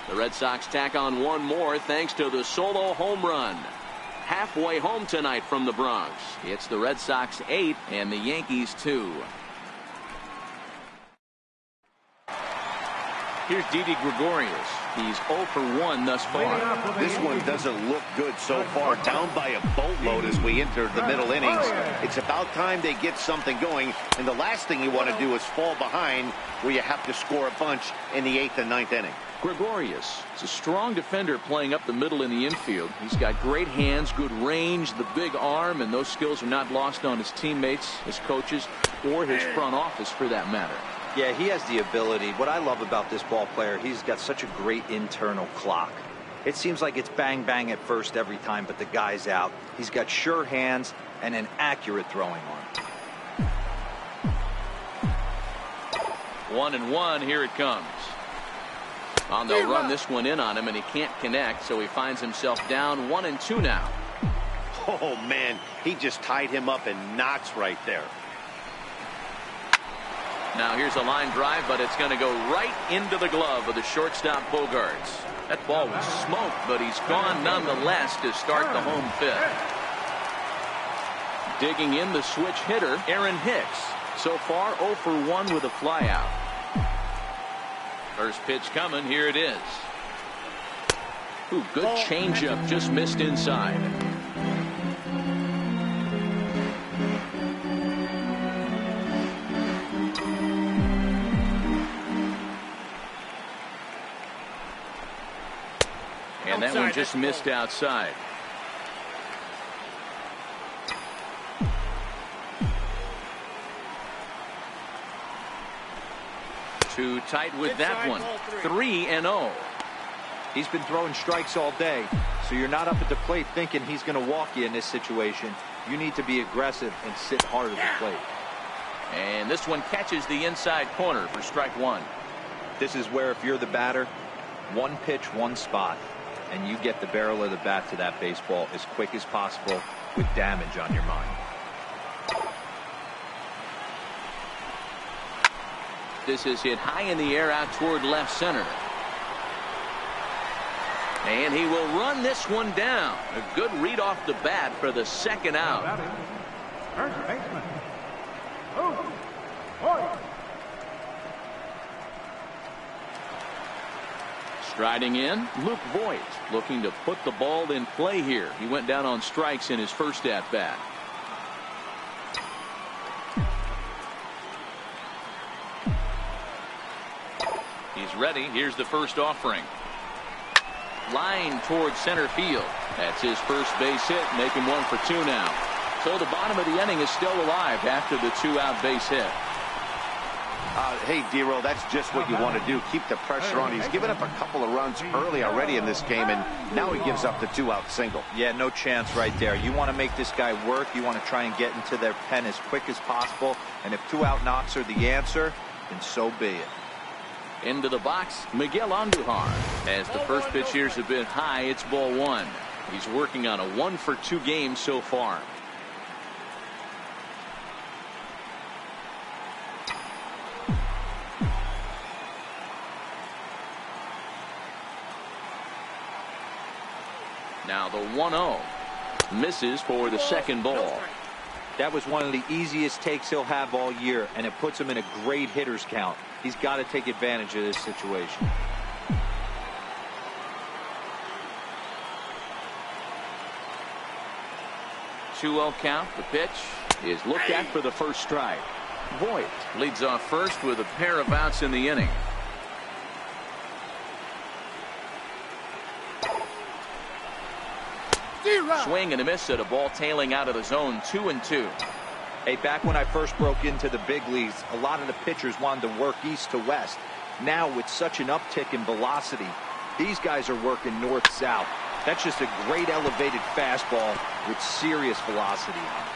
The Red Sox tack on one more thanks to the solo home run. Halfway home tonight from the Bronx. It's the Red Sox 8 and the Yankees 2. Here's Didi Gregorius. He's 0 for 1 thus far. This one doesn't look good so far. Down by a boatload as we enter the middle innings. It's about time they get something going. And the last thing you want to do is fall behind where you have to score a bunch in the 8th and 9th inning. Gregorius is a strong defender playing up the middle in the infield. He's got great hands, good range, the big arm, and those skills are not lost on his teammates, his coaches, or his front office for that matter. Yeah, he has the ability. What I love about this ball player, he's got such a great internal clock. It seems like it's bang bang at first every time, but the guy's out. He's got sure hands and an accurate throwing arm. 1-1, here it comes. On the run, this one in on him, and he can't connect, so he finds himself down 1-2 now. Oh man, he just tied him up in knots right there. Now here's a line drive, but it's going to go right into the glove of the shortstop Bogarts. That ball was smoked, but he's gone nonetheless to start the home fifth. Digging in the switch hitter, Aaron Hicks. So far 0 for 1 with a flyout. First pitch coming, here it is. Ooh, good changeup, just missed inside. And that one just missed outside. Too tight with that one. 3-0. He's been throwing strikes all day, so you're not up at the plate thinking he's going to walk you in this situation. You need to be aggressive and sit hard at the plate. And this one catches the inside corner for strike one. This is where, if you're the batter, one pitch, one spot, and you get the barrel of the bat to that baseball as quick as possible with damage on your mind. This is hit high in the air out toward left center. And he will run this one down. A good read off the bat for the second out. First baseman. Oh, boy. Striding in, Luke Voigt, looking to put the ball in play here. He went down on strikes in his first at bat. He's ready. Here's the first offering. Line towards center field. That's his first base hit, making 1 for 2 now. So the bottom of the inning is still alive after the 2-out base hit. Hey, D-Roll, that's just what you want to do. Keep the pressure on. He's given up a couple of runs early already in this game, and now he gives up the 2-out single. Yeah, no chance right there. You want to make this guy work. You want to try and get into their pen as quick as possible. And if 2-out knocks are the answer, then so be it. Into the box, Miguel Andujar. As the first pitch here's a bit high, it's ball 1. He's working on a 1 for 2 game so far. Now the 1-0 misses for the second ball. That was one of the easiest takes he'll have all year, and it puts him in a great hitter's count. He's got to take advantage of this situation. Two-0 count. The pitch is looked at for the first strike. Voigt leads off first with a pair of outs in the inning. Swing and a miss at a ball tailing out of the zone. 2-2. Hey, back when I first broke into the big leagues, a lot of the pitchers wanted to work east to west. Now, with such an uptick in velocity, these guys are working north-south. That's just a great elevated fastball with serious velocity on it.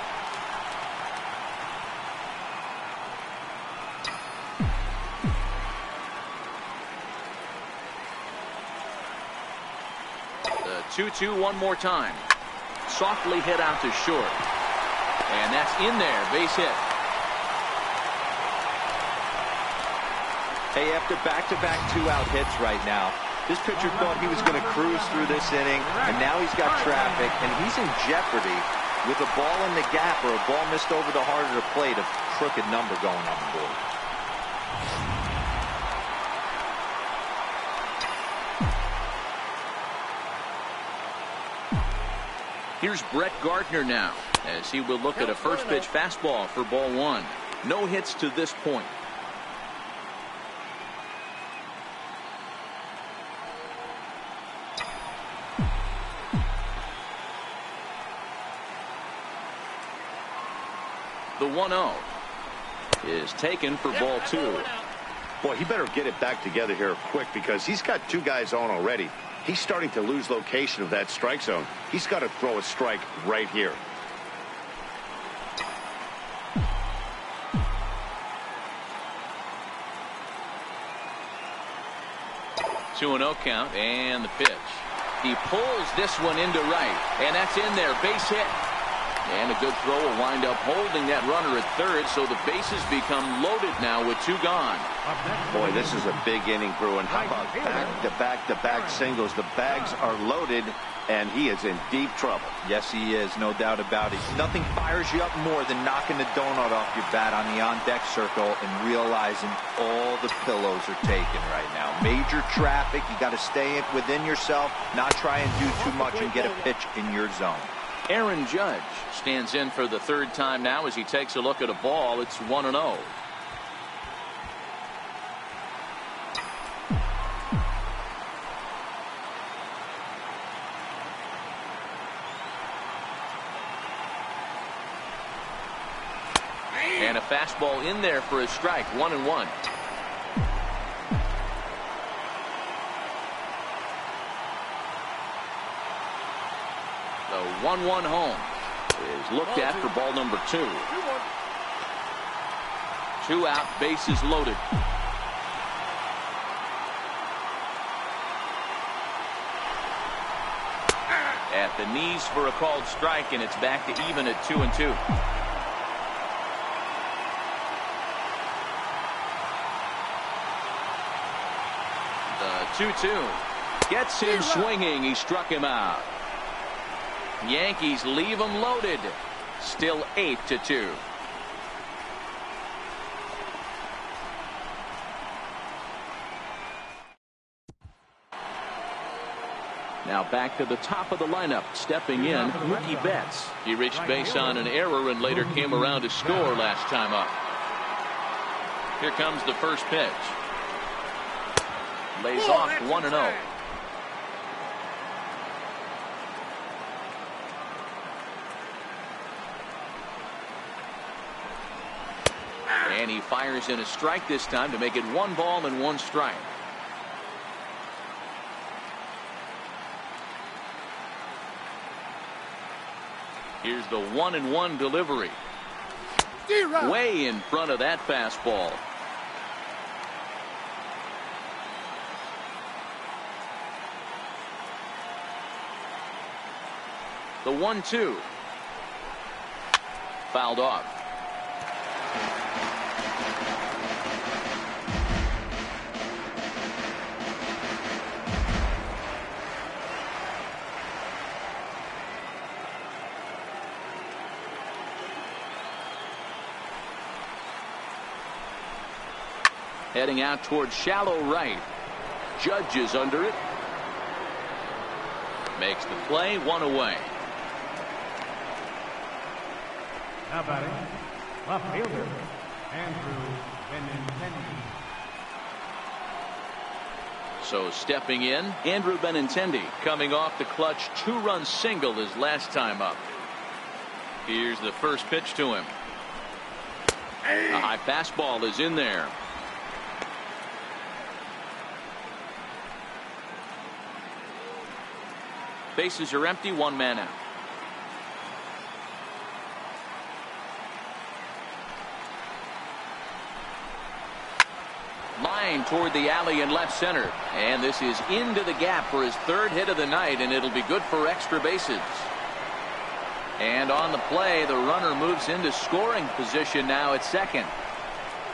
The 2-2 one more time. Softly hit out to short. And that's in there. Base hit. Hey, after back-to-back 2-out hits right now, this pitcher thought he was going to cruise through this inning, and now he's got traffic, and he's in jeopardy with a ball in the gap or a ball missed over the heart of the plate, a crooked number going on the board. Here's Brett Gardner now, as he will look at a first pitch fastball for ball 1. No hits to this point. The 1-0 is taken for ball 2. Boy, he better get it back together here quick, because he's got 2 guys on already. He's starting to lose location of that strike zone. He's got to throw a strike right here. 2-0 count, and the pitch. He pulls this one into right, and that's in there. Base hit. And a good throw will wind up holding that runner at third, so the bases become loaded now with 2 gone. Boy, this is a big inning, Bruin. How about back-to-back singles? The bags are loaded, and he is in deep trouble. Yes, he is, no doubt about it. Nothing fires you up more than knocking the donut off your bat on the on-deck circle and realizing all the pillows are taken right now. Major traffic. You got to stay within yourself, not try and do too much and get a pitch in your zone. Aaron Judge stands in for the 3rd time now as he takes a look at a ball. It's 1-0. fastball in there for a strike. 1-1. The 1-1 home is looked at for ball number 2. 2 out, bases loaded. At the knees for a called strike, and it's back to even at 2-2. The 2-2 gets him swinging. He struck him out. Yankees leave him loaded. Still 8-2. Now back to the top of the lineup. Stepping in, Mookie Betts. He reached base on an error and later came around to score last time up. Here comes the first pitch. Lays off 1-0. And he fires in a strike this time to make it 1 ball and 1 strike. Here's the 1-1 delivery. Way in front of that fastball. The 1-2. Fouled off. Heading out towards shallow right. Judge is under it. Makes the play, 1 away. Now batting, left fielder, Andrew Benintendi. So stepping in, Andrew Benintendi, coming off the clutch 2-run single his last time up. Here's the first pitch to him. A high fastball is in there. Bases are empty, 1 man out. Line toward the alley in left center. And this is into the gap for his 3rd hit of the night, and it'll be good for extra bases. And on the play, the runner moves into scoring position now at second.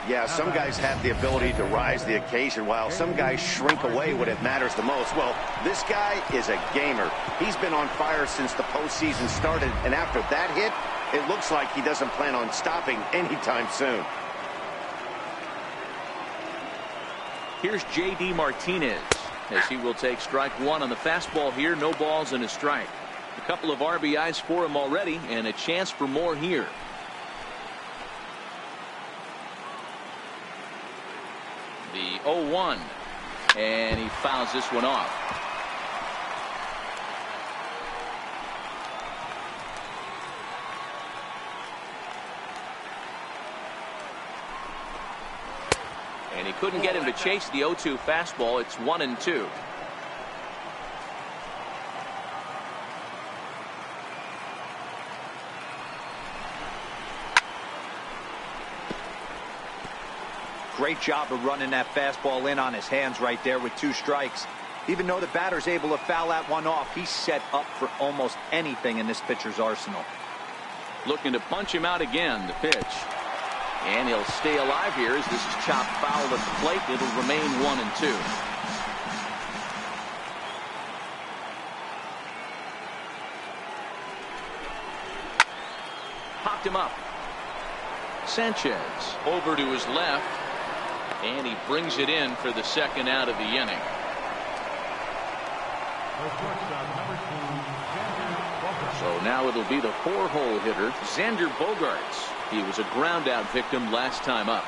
Yeah, some guys have the ability to rise the occasion while some guys shrink away when it matters the most. Well, this guy is a gamer. He's been on fire since the postseason started, and after that hit, it looks like he doesn't plan on stopping anytime soon. Here's J.D. Martinez as he will take strike 1 on the fastball here. No balls and a strike. A couple of RBIs for him already and a chance for more here. The 0-1, and he fouls this one off. And he couldn't get him to chase the 0-2 fastball. It's 1-2. Great job of running that fastball in on his hands right there with 2 strikes. Even though the batter's able to foul that one off, he's set up for almost anything in this pitcher's arsenal. Looking to punch him out again. The pitch. And he'll stay alive here as this is chopped foul at the plate. It'll remain 1-2. Popped him up. Sanchez over to his left. And he brings it in for the 2nd out of the inning. So now it'll be the 4-hole hitter, Xander Bogaerts. He was a ground out victim last time up.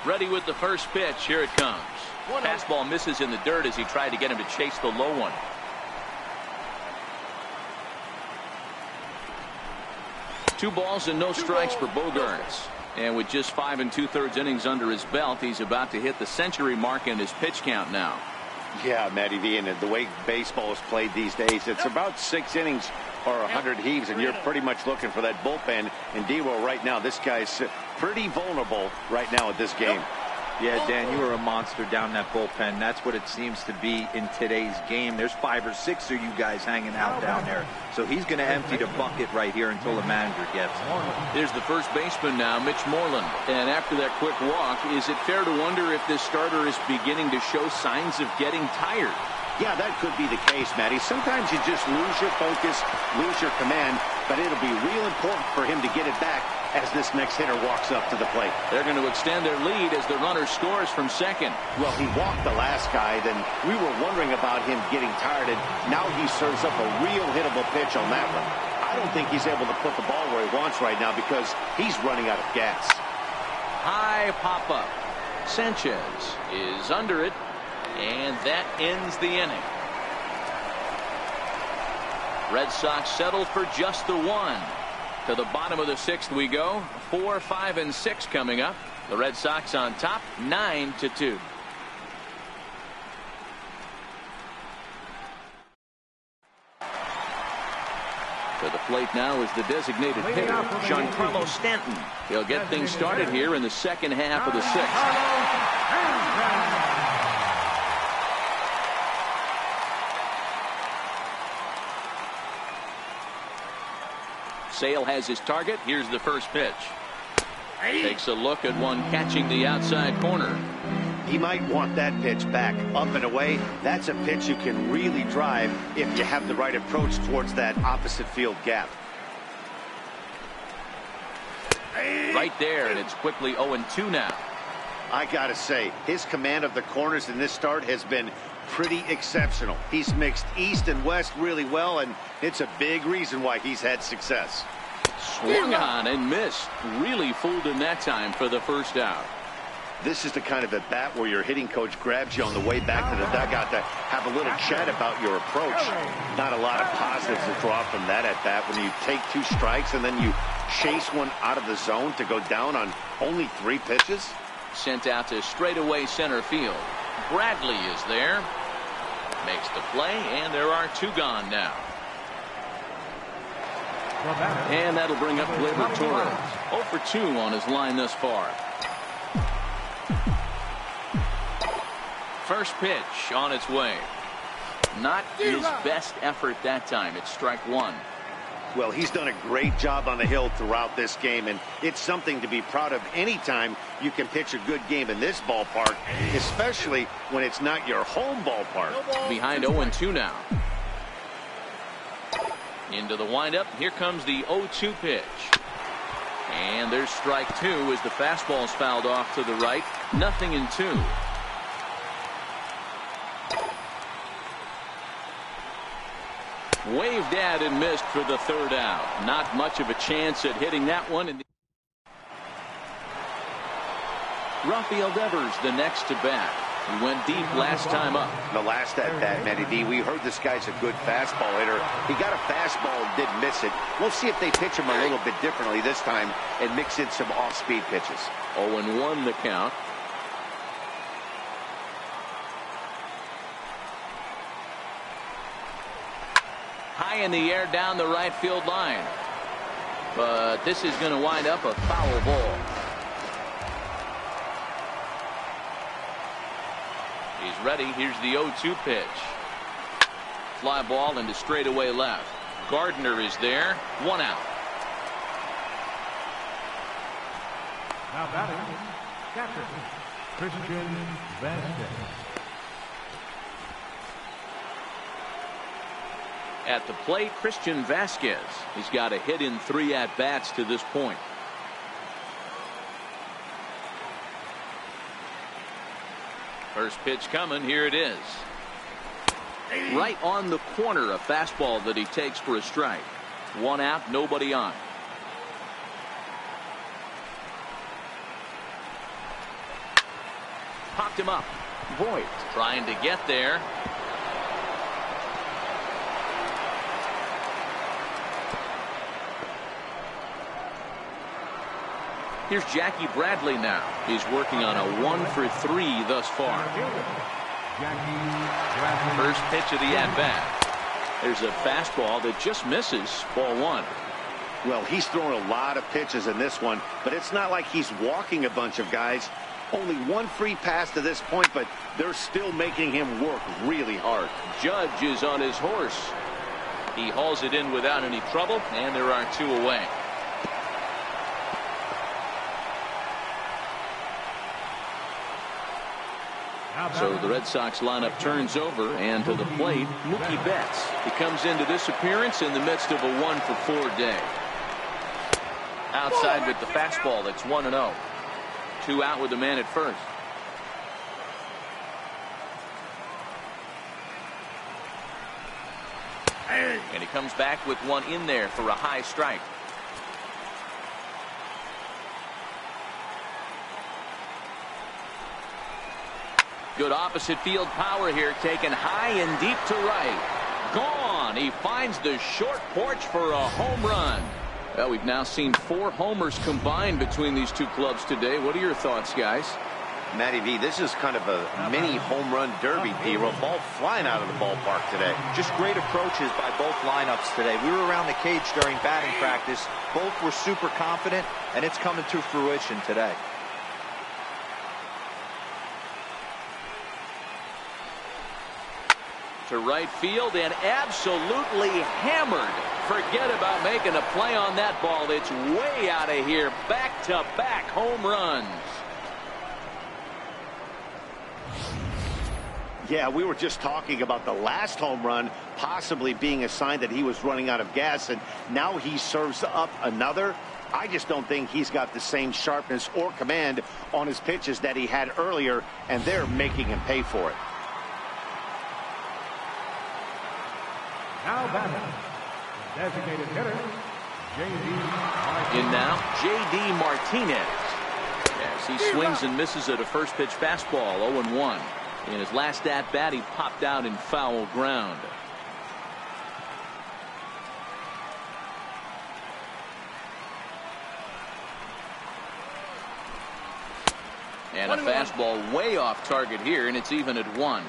Ready with the first pitch. Here it comes. Fastball misses in the dirt as he tried to get him to chase the low one. 2 balls and no strikes for Bogaerts. And with just 5 2/3 innings under his belt, he's about to hit the century mark in his pitch count now. Yeah, Matty V, and the way baseball is played these days, it's about 6 innings or 100 heaves, and you're pretty much looking for that bullpen. And D-Will right now, this guy's pretty vulnerable right now at this game. Yeah, Dan, you are a monster down that bullpen. That's what it seems to be in today's game. There's 5 or 6 of you guys hanging out down there. So he's going to empty the bucket right here until the manager gets him. Here's the first baseman now, Mitch Moreland. And after that quick walk, is it fair to wonder if this starter is beginning to show signs of getting tired? Yeah, that could be the case, Matty. Sometimes you just lose your focus, lose your command, but it'll be real important for him to get it back as this next hitter walks up to the plate. They're going to extend their lead as the runner scores from second. Well, he walked the last guy, then we were wondering about him getting tired, and now he serves up a real hittable pitch on that one. I don't think he's able to put the ball where he wants right now because he's running out of gas. High pop-up. Sanchez is under it, and that ends the inning. Red Sox settle for just the 1. To the bottom of the 6th we go. 4, 5, and 6 coming up. The Red Sox on top, 9-2. To the plate now is the designated hitter, Giancarlo Stanton. He'll get things started here in the second half of the 6th. Sale has his target. Here's the first pitch. Takes a look at one catching the outside corner. He might want that pitch back up and away. That's a pitch you can really drive if you have the right approach towards that opposite field gap. Right there, and it's quickly 0-2 now. I gotta say, his command of the corners in this start has been pretty exceptional. He's mixed east and west really well, and it's a big reason why he's had success. Swung on and missed. Really fooled him that time for the first out. This is the kind of at bat where your hitting coach grabs you on the way back to the dugout to have a little chat about your approach. Not a lot of positives to draw from that at bat when you take 2 strikes and then you chase one out of the zone to go down on only 3 pitches. Sent out to straightaway center field. Bradley is there. Makes the play, and there are 2 gone now. And that'll bring up Gleyber Torres. 0 for 2 on his line thus far. First pitch on its way. Not his best effort that time. It's strike 1. Well, he's done a great job on the hill throughout this game, and it's something to be proud of anytime you can pitch a good game in this ballpark, especially when it's not your home ballpark. Behind 0-2 now. Into the windup. Here comes the 0-2 pitch. And there's strike 2 as the fastball's fouled off to the right. 0-2. Waved at and missed for the 3rd out. Not much of a chance at hitting that one. Rafael Devers the next to bat. He went deep last time up. The last at bat, Matty D, we heard this guy's a good fastball hitter. He got a fastball and didn't miss it. We'll see if they pitch him a little bit differently this time and mix in some off-speed pitches. 0-1 the count. High in the air down the right field line. But this is going to wind up a foul ball. He's ready. Here's the 0-2 pitch. Fly ball into straightaway left. Gardner is there. 1 out. Now batting, catcher, Christian Vasquez. At the plate, Christian Vasquez. He's got a hit in 3 at-bats to this point. First pitch coming. Here it is. Right on the corner, a fastball that he takes for a strike. 1 out, nobody on. Popped him up. Voigt trying to get there. Here's Jackie Bradley now. He's working on a 1-for-3 thus far. First pitch of the at-bat. There's a fastball that just misses. Ball 1. Well, he's throwing a lot of pitches in this one, but it's not like he's walking a bunch of guys. Only one free pass to this point, but they're still making him work really hard. Judge is on his horse. He hauls it in without any trouble, and there are 2 away. So the Red Sox lineup turns over, and to the plate, Mookie Betts. He comes into this appearance in the midst of a 1-for-4 day. Outside with the fastball. That's 1-0. 2 out with the man at first. And he comes back with one in there for a high strike. Good opposite field power here, taken high and deep to right. Gone. He finds the short porch for a home run. Well, we've now seen 4 homers combined between these 2 clubs today. What are your thoughts, guys? Matty V, this is kind of a mini home run derby, P-Roll. Ball flying out of the ballpark today. Just great approaches by both lineups today. We were around the cage during batting practice. Both were super confident, and it's coming to fruition today. To right field and absolutely hammered. Forget about making a play on that ball. It's way out of here. Back-to-back home runs. Yeah, we were just talking about the last home run possibly being a sign that he was running out of gas, and now he serves up another. I just don't think he's got the same sharpness or command on his pitches that he had earlier, and they're making him pay for it. Now batting, designated hitter, J.D. In now, J.D. Martinez. As he swings and misses at a first pitch fastball, 0-1. In his last at bat, he popped out in foul ground. And a fastball way off target here, and it's even at 1.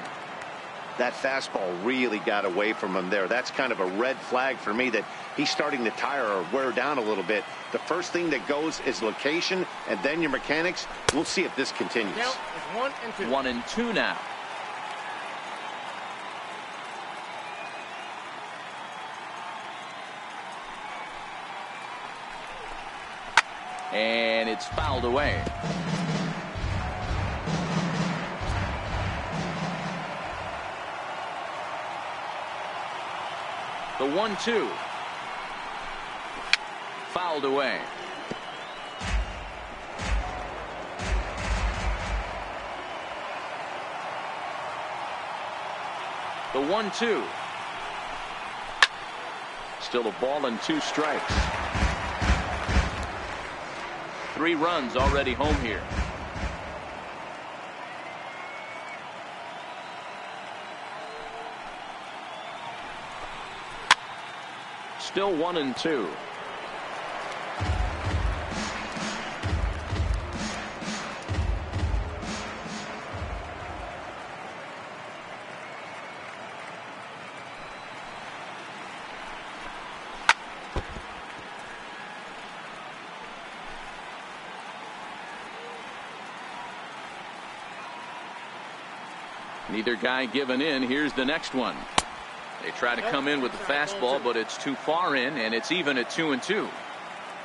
That fastball really got away from him there. That's kind of a red flag for me that he's starting to tire or wear down a little bit. The first thing that goes is location, and then your mechanics. We'll see if this continues. Count is 1-2. 1-2 now. And it's fouled away. The 1-2. Fouled away. The 1-2. Still a ball and 2 strikes. 3 runs already home here. Still 1-2. Neither guy giving in. Here's the next one. They try to come in with the fastball, but it's too far in, and it's even at 2-2.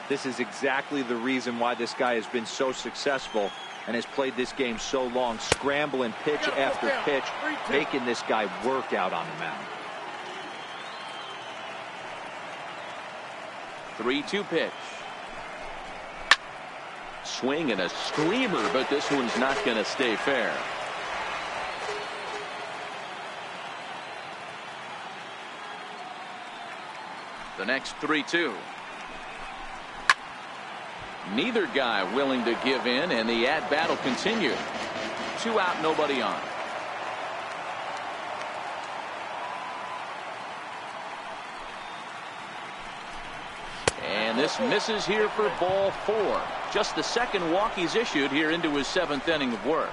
This is exactly the reason why this guy has been so successful and has played this game so long, scrambling pitch after pitch, making this guy work out on the mound. 3-2 pitch. Swing and a screamer, but this one's not going to stay fair. The next 3-2. Neither guy willing to give in, and the at-bat will continue. 2 out, nobody on. And And this misses here for ball 4. Just the second walk he's issued here into his 7th inning of work.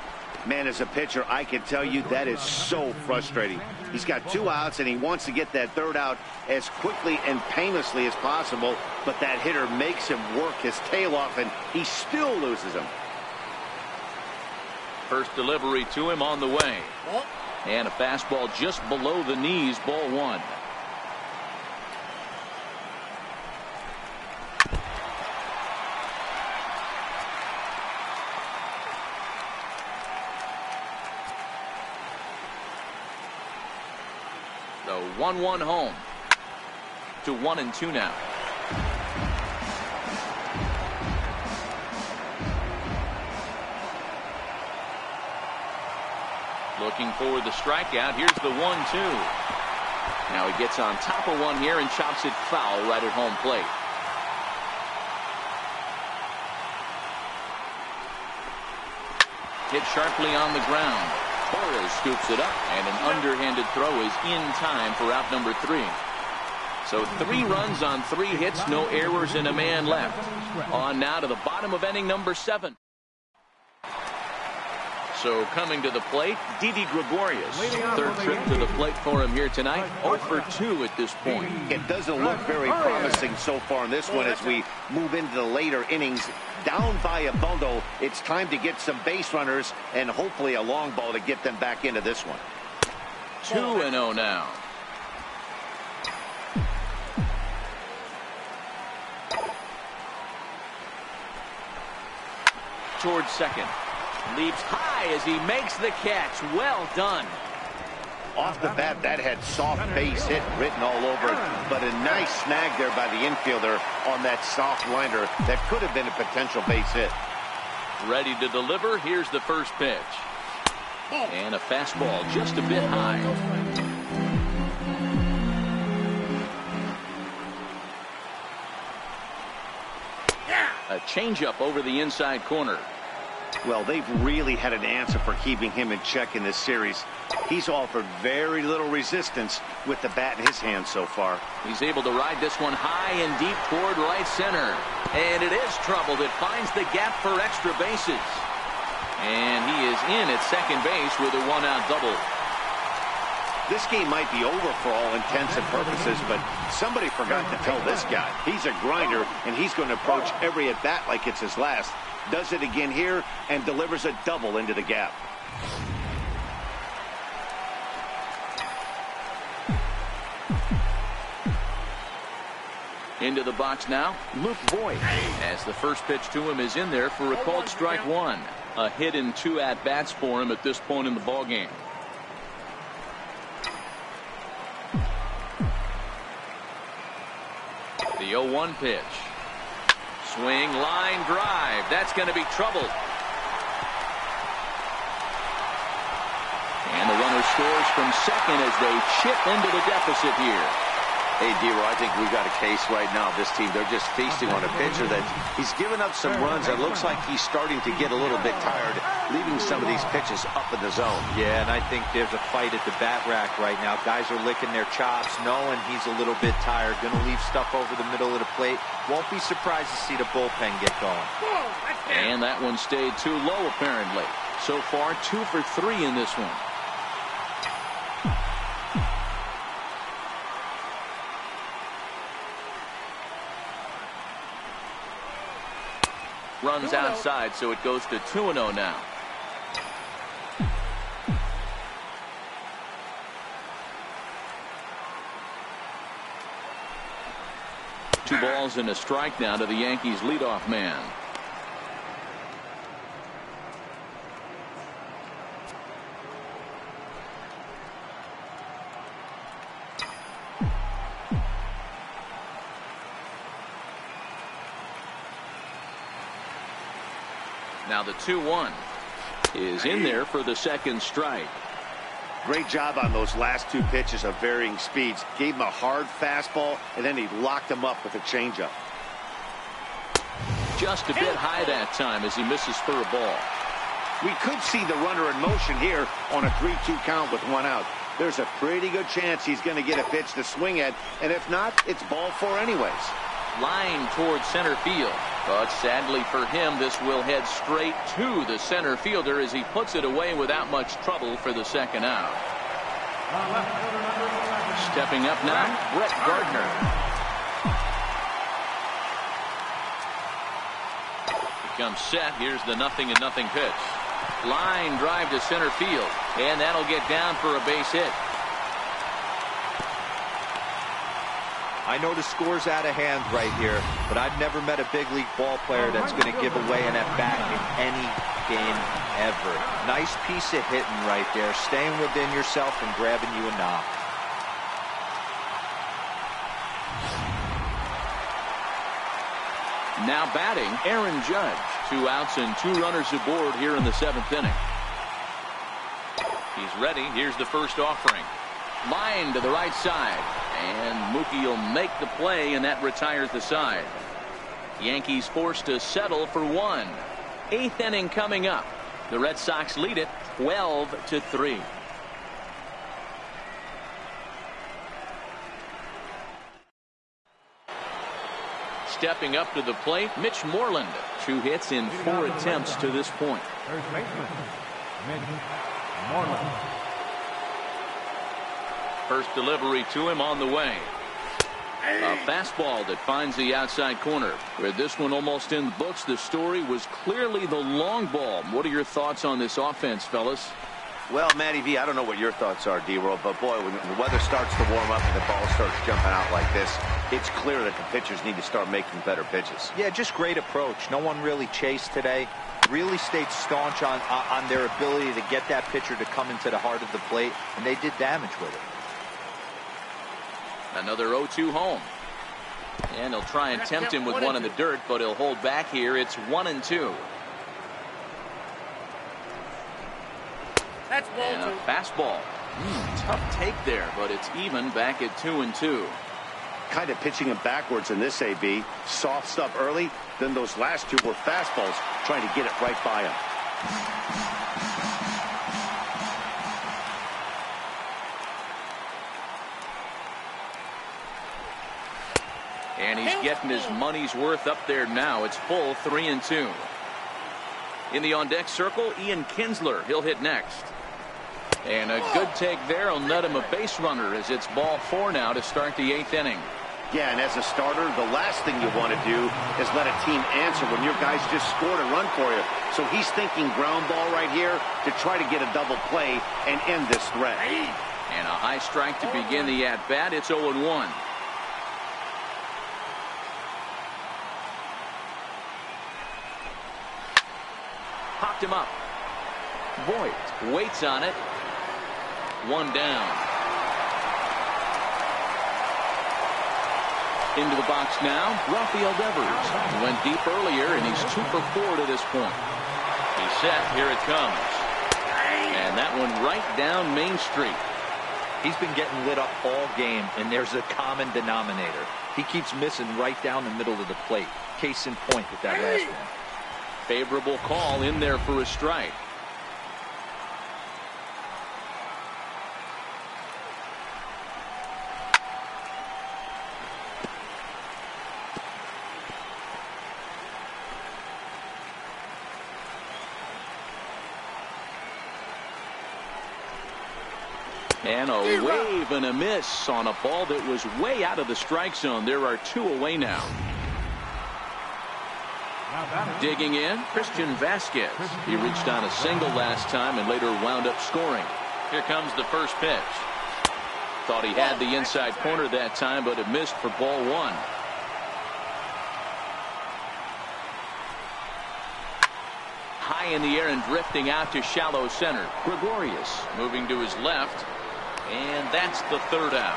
Man, as a pitcher, I can tell you that is so frustrating. He's got 2 outs, and he wants to get that 3rd out as quickly and painlessly as possible, but that hitter makes him work his tail off, and he still loses him. First delivery to him on the way. And a fastball just below the knees, ball 1. The 1-1 home to 1-2 now. Looking for the strikeout. Here's the 1-2. Now he gets on top of one here and chops it foul right at home plate. Hit sharply on the ground. Torres scoops it up, and an underhanded throw is in time for out number 3. So 3 runs on 3 hits, no errors, and a man left. On now to the bottom of inning number 7. So coming to the plate, Didi Gregorius. 3rd trip to the plate for him here tonight. 0 for 2 at this point. It doesn't look very promising so far in this one as we move into the later innings. Down by a bundle, it's time to get some base runners and hopefully a long ball to get them back into this one. 2-0 now. Towards second. Leaps high as he makes the catch. Well done. Off the bat, that had soft base hit written all over it, but a nice snag there by the infielder on that soft liner that could have been a potential base hit. Ready to deliver. Here's the first pitch. And a fastball just a bit high. A changeup over the inside corner. Well, they've really had an answer for keeping him in check in this series. He's offered very little resistance with the bat in his hand so far. He's able to ride this one high and deep toward right center. And it is troubled. It finds the gap for extra bases. And he is in at second base with a 1-out double. This game might be over for all intents and purposes, but somebody forgot to tell this guy. He's a grinder, and he's going to approach every at-bat like it's his last. Does it again here and delivers a double into the gap. Into the box now, Luke Voigt. As the first pitch to him is in there for a called strike 1. A hit in 2 at-bats for him at this point in the ballgame. The 0-1 pitch. Swing, line drive. That's going to be troubled. And the runner scores from second as they chip into the deficit here. Hey, D-Roy, I think we've got a case right now. This team, they're just feasting on a pitcher that he's given up some runs. It looks like he's starting to get a little bit tired, leaving some of these pitches up in the zone. Yeah, and I think there's a fight at the bat rack right now. Guys are licking their chops, knowing he's a little bit tired. Going to leave stuff over the middle of the plate. Won't be surprised to see the bullpen get going. And that one stayed too low, apparently. So far, 2 for 3 in this one. Runs outside, so it goes to 2-0 now. Two balls and a strike now to the Yankees leadoff man. Now the 2-1 is in there for the second strike. Great job on those last 2 pitches of varying speeds. Gave him a hard fastball, and then he locked him up with a changeup. Just a bit high that time as he misses for a ball. We could see the runner in motion here on a 3-2 count with 1 out. There's a pretty good chance he's going to get a pitch to swing at, and if not, it's ball 4 anyways. line towards center field. But sadly for him, this will head straight to the center fielder as he puts it away without much trouble for the second out. Stepping up now, Brett Gardner. Becomes set. Here's the 0-0 pitch. Line drive to center field, and that'll get down for a base hit. I know the score's out of hand right here, but I've never met a big league ball player that's going to give away an at-bat in any game ever. Nice piece of hitting right there, staying within yourself and grabbing you a knock. Now batting, Aaron Judge. 2 outs and 2 runners aboard here in the 7th inning. He's ready. Here's the first offering. Line to the right side. And Mookie will make the play, and that retires the side. Yankees forced to settle for 1. 8th inning coming up. The Red Sox lead it 12-3. Stepping up to the plate, Mitch Moreland. 2 hits in 4 attempts to this point. First baseman, Mitch Moreland. First delivery to him on the way. A fastball that finds the outside corner. With this one almost in the books, the story was clearly the long ball. What are your thoughts on this offense, fellas? Well, Matty V, I don't know what your thoughts are, D-Roll, but boy, when the weather starts to warm up and the ball starts jumping out like this, it's clear that the pitchers need to start making better pitches. Yeah, just great approach. No one really chased today. Really stayed staunch on their ability to get that pitcher to come into the heart of the plate, and they did damage with it. Another 0-2 home. And he'll try and tempt him with one in the dirt, but he'll hold back here. It's 1-2. That's ball and a fastball. Tough take there, but it's even back at 2-2. Kind of pitching him backwards in this AB. Soft stuff early, then those last 2 were fastballs, trying to get it right by him. And he's getting his money's worth up there now. It's full 3-2. In the on-deck circle, Ian Kinsler. He'll hit next. And a good take there will net him a base runner as it's ball 4 now to start the 8th inning. Yeah, and as a starter, the last thing you want to do is let a team answer when your guys just scored a run for you. So he's thinking ground ball right here to try to get a double play and end this threat. And a high strike to begin the at-bat. It's 0-1. Popped him up. Voigt waits on it. 1 down. Into the box now, Rafael Devers. He went deep earlier, and he's 2 for 4 to this point. He's set. Here it comes. And that one right down Main Street. He's been getting lit up all game, and there's a common denominator. He keeps missing right down the middle of the plate. Case in point with that last one. Favorable call in there for a strike. And a wave and a miss on a ball that was way out of the strike zone. There are 2 away now. Digging in, Christian Vasquez. He reached on a single last time and later wound up scoring. Here comes the first pitch. Thought he had the inside corner that time, but it missed for ball 1. High in the air and drifting out to shallow center. Gregorius moving to his left. And that's the 3rd out.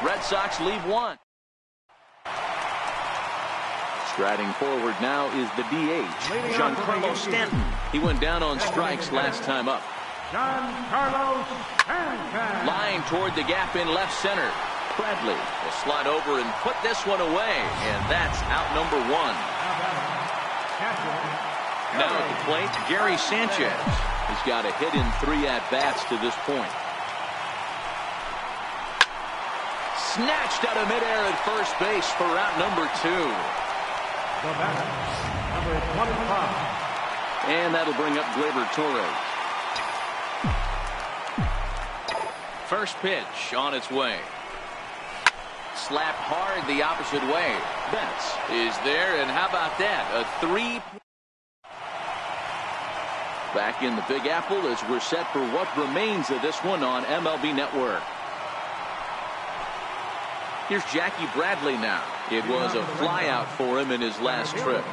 Red Sox leave 1. Striding forward now is the DH, Giancarlo Stanton. He went down on strikes last time up. Giancarlo Stanton. Line toward the gap in left center. Bradley will slide over and put this one away, and that's out number 1. Now at the plate, Gary Sanchez. He's got a hit in 3 at-bats to this point. snatched out of midair at first base for out number 2. The batter, number 25. And that'll bring up Gleyber Torres. First pitch on its way. Slapped hard the opposite way. Betts is there, and how about that? A 3. Back in the Big Apple as we're set for what remains of this one on MLB Network. Here's Jackie Bradley now. It was a flyout for him in his last trip.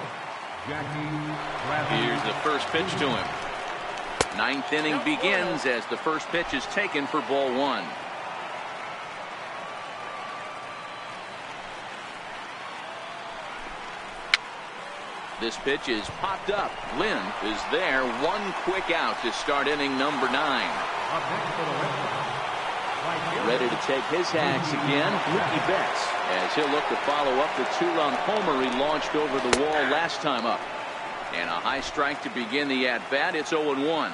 Here's the first pitch to him. 9th inning begins as the first pitch is taken for ball 1. This pitch is popped up. Lynn is there. One quick out to start inning number 9. Ready to take his hacks again, Mookie Betts, as he'll look to follow up the 2-run homer he launched over the wall last time up. And a high strike to begin the at-bat. It's 0-1.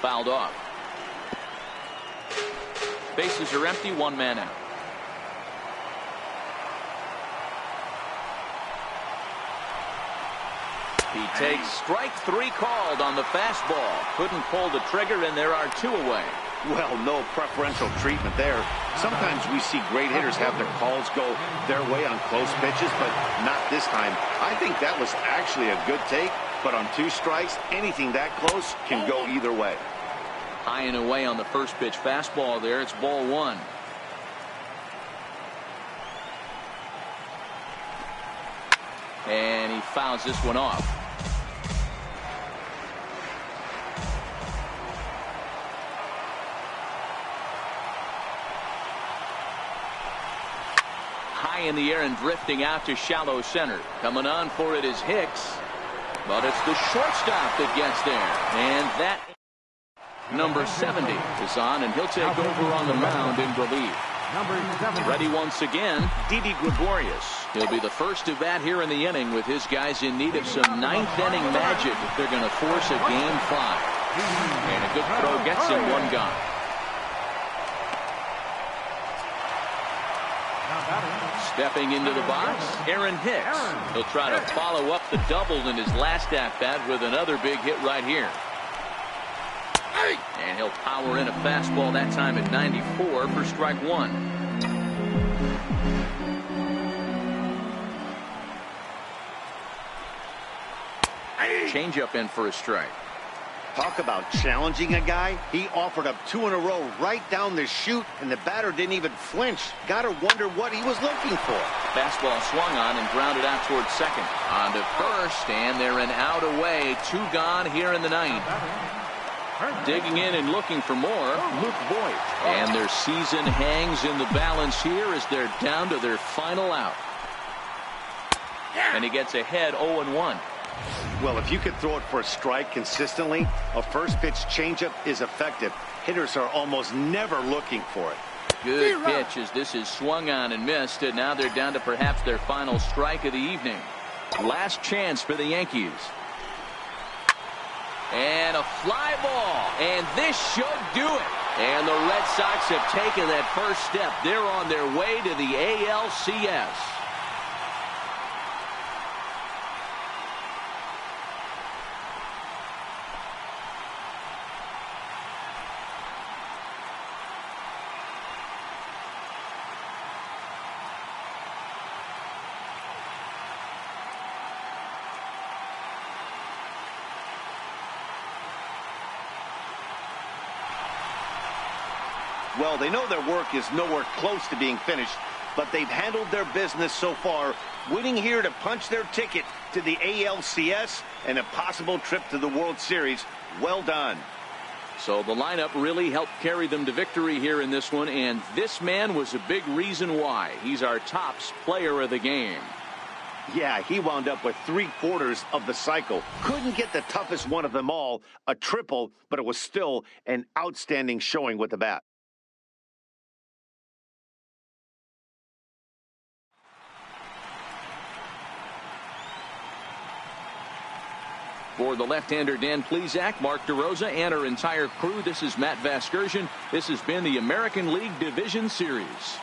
Fouled off. Bases are empty, 1 man out. He takes strike 3 called on the fastball. Couldn't pull the trigger, and there are 2 away. Well, no preferential treatment there. Sometimes we see great hitters have their calls go their way on close pitches, but not this time. I think that was actually a good take, but on 2 strikes, anything that close can go either way. High and away on the first pitch fastball there. It's ball 1. And he fouls this one off. High in the air and drifting out to shallow center. Coming on for it is Hicks. But it's the shortstop that gets there. And that number 70 is on, and he'll take over on the mound in relief. Ready once again, Didi Gregorius. He'll be the first to bat here in the inning with his guys in need of some 9th inning magic if they're going to force a game 5. And a good throw gets him 1 gone. Stepping into the box, Aaron Hicks. He'll try to follow up the double in his last at-bat with another big hit right here. And he'll power in a fastball that time at 94 for strike 1. Changeup in for a strike. Talk about challenging a guy. He offered up 2 in a row right down the chute, and the batter didn't even flinch. Gotta wonder what he was looking for. Fastball swung on and grounded out towards second. On to first, and they're an out away. 2 gone here in the 9th. Digging in and looking for more, Luke Voigt. And their season hangs in the balance here as they're down to their final out. And he gets ahead 0-1. Well, if you could throw it for a strike consistently, a first pitch changeup is effective. Hitters are almost never looking for it. Good pitch as this is swung on and missed, and now they're down to perhaps their final strike of the evening. Last chance for the Yankees. And a fly ball, and this should do it. And the Red Sox have taken that first step. They're on their way to the ALCS. Well, they know their work is nowhere close to being finished, but they've handled their business so far, winning here to punch their ticket to the ALCS and a possible trip to the World Series. Well done. So the lineup really helped carry them to victory here in this one, and this man was a big reason why. He's our tops player of the game. Yeah, he wound up with 3/4 of the cycle. Couldn't get the toughest one of them all, a triple, but it was still an outstanding showing with the bat. For the left-hander Dan Plesac, Mark DeRosa, and our entire crew, this is Matt Vasgersian. This has been the American League Division Series.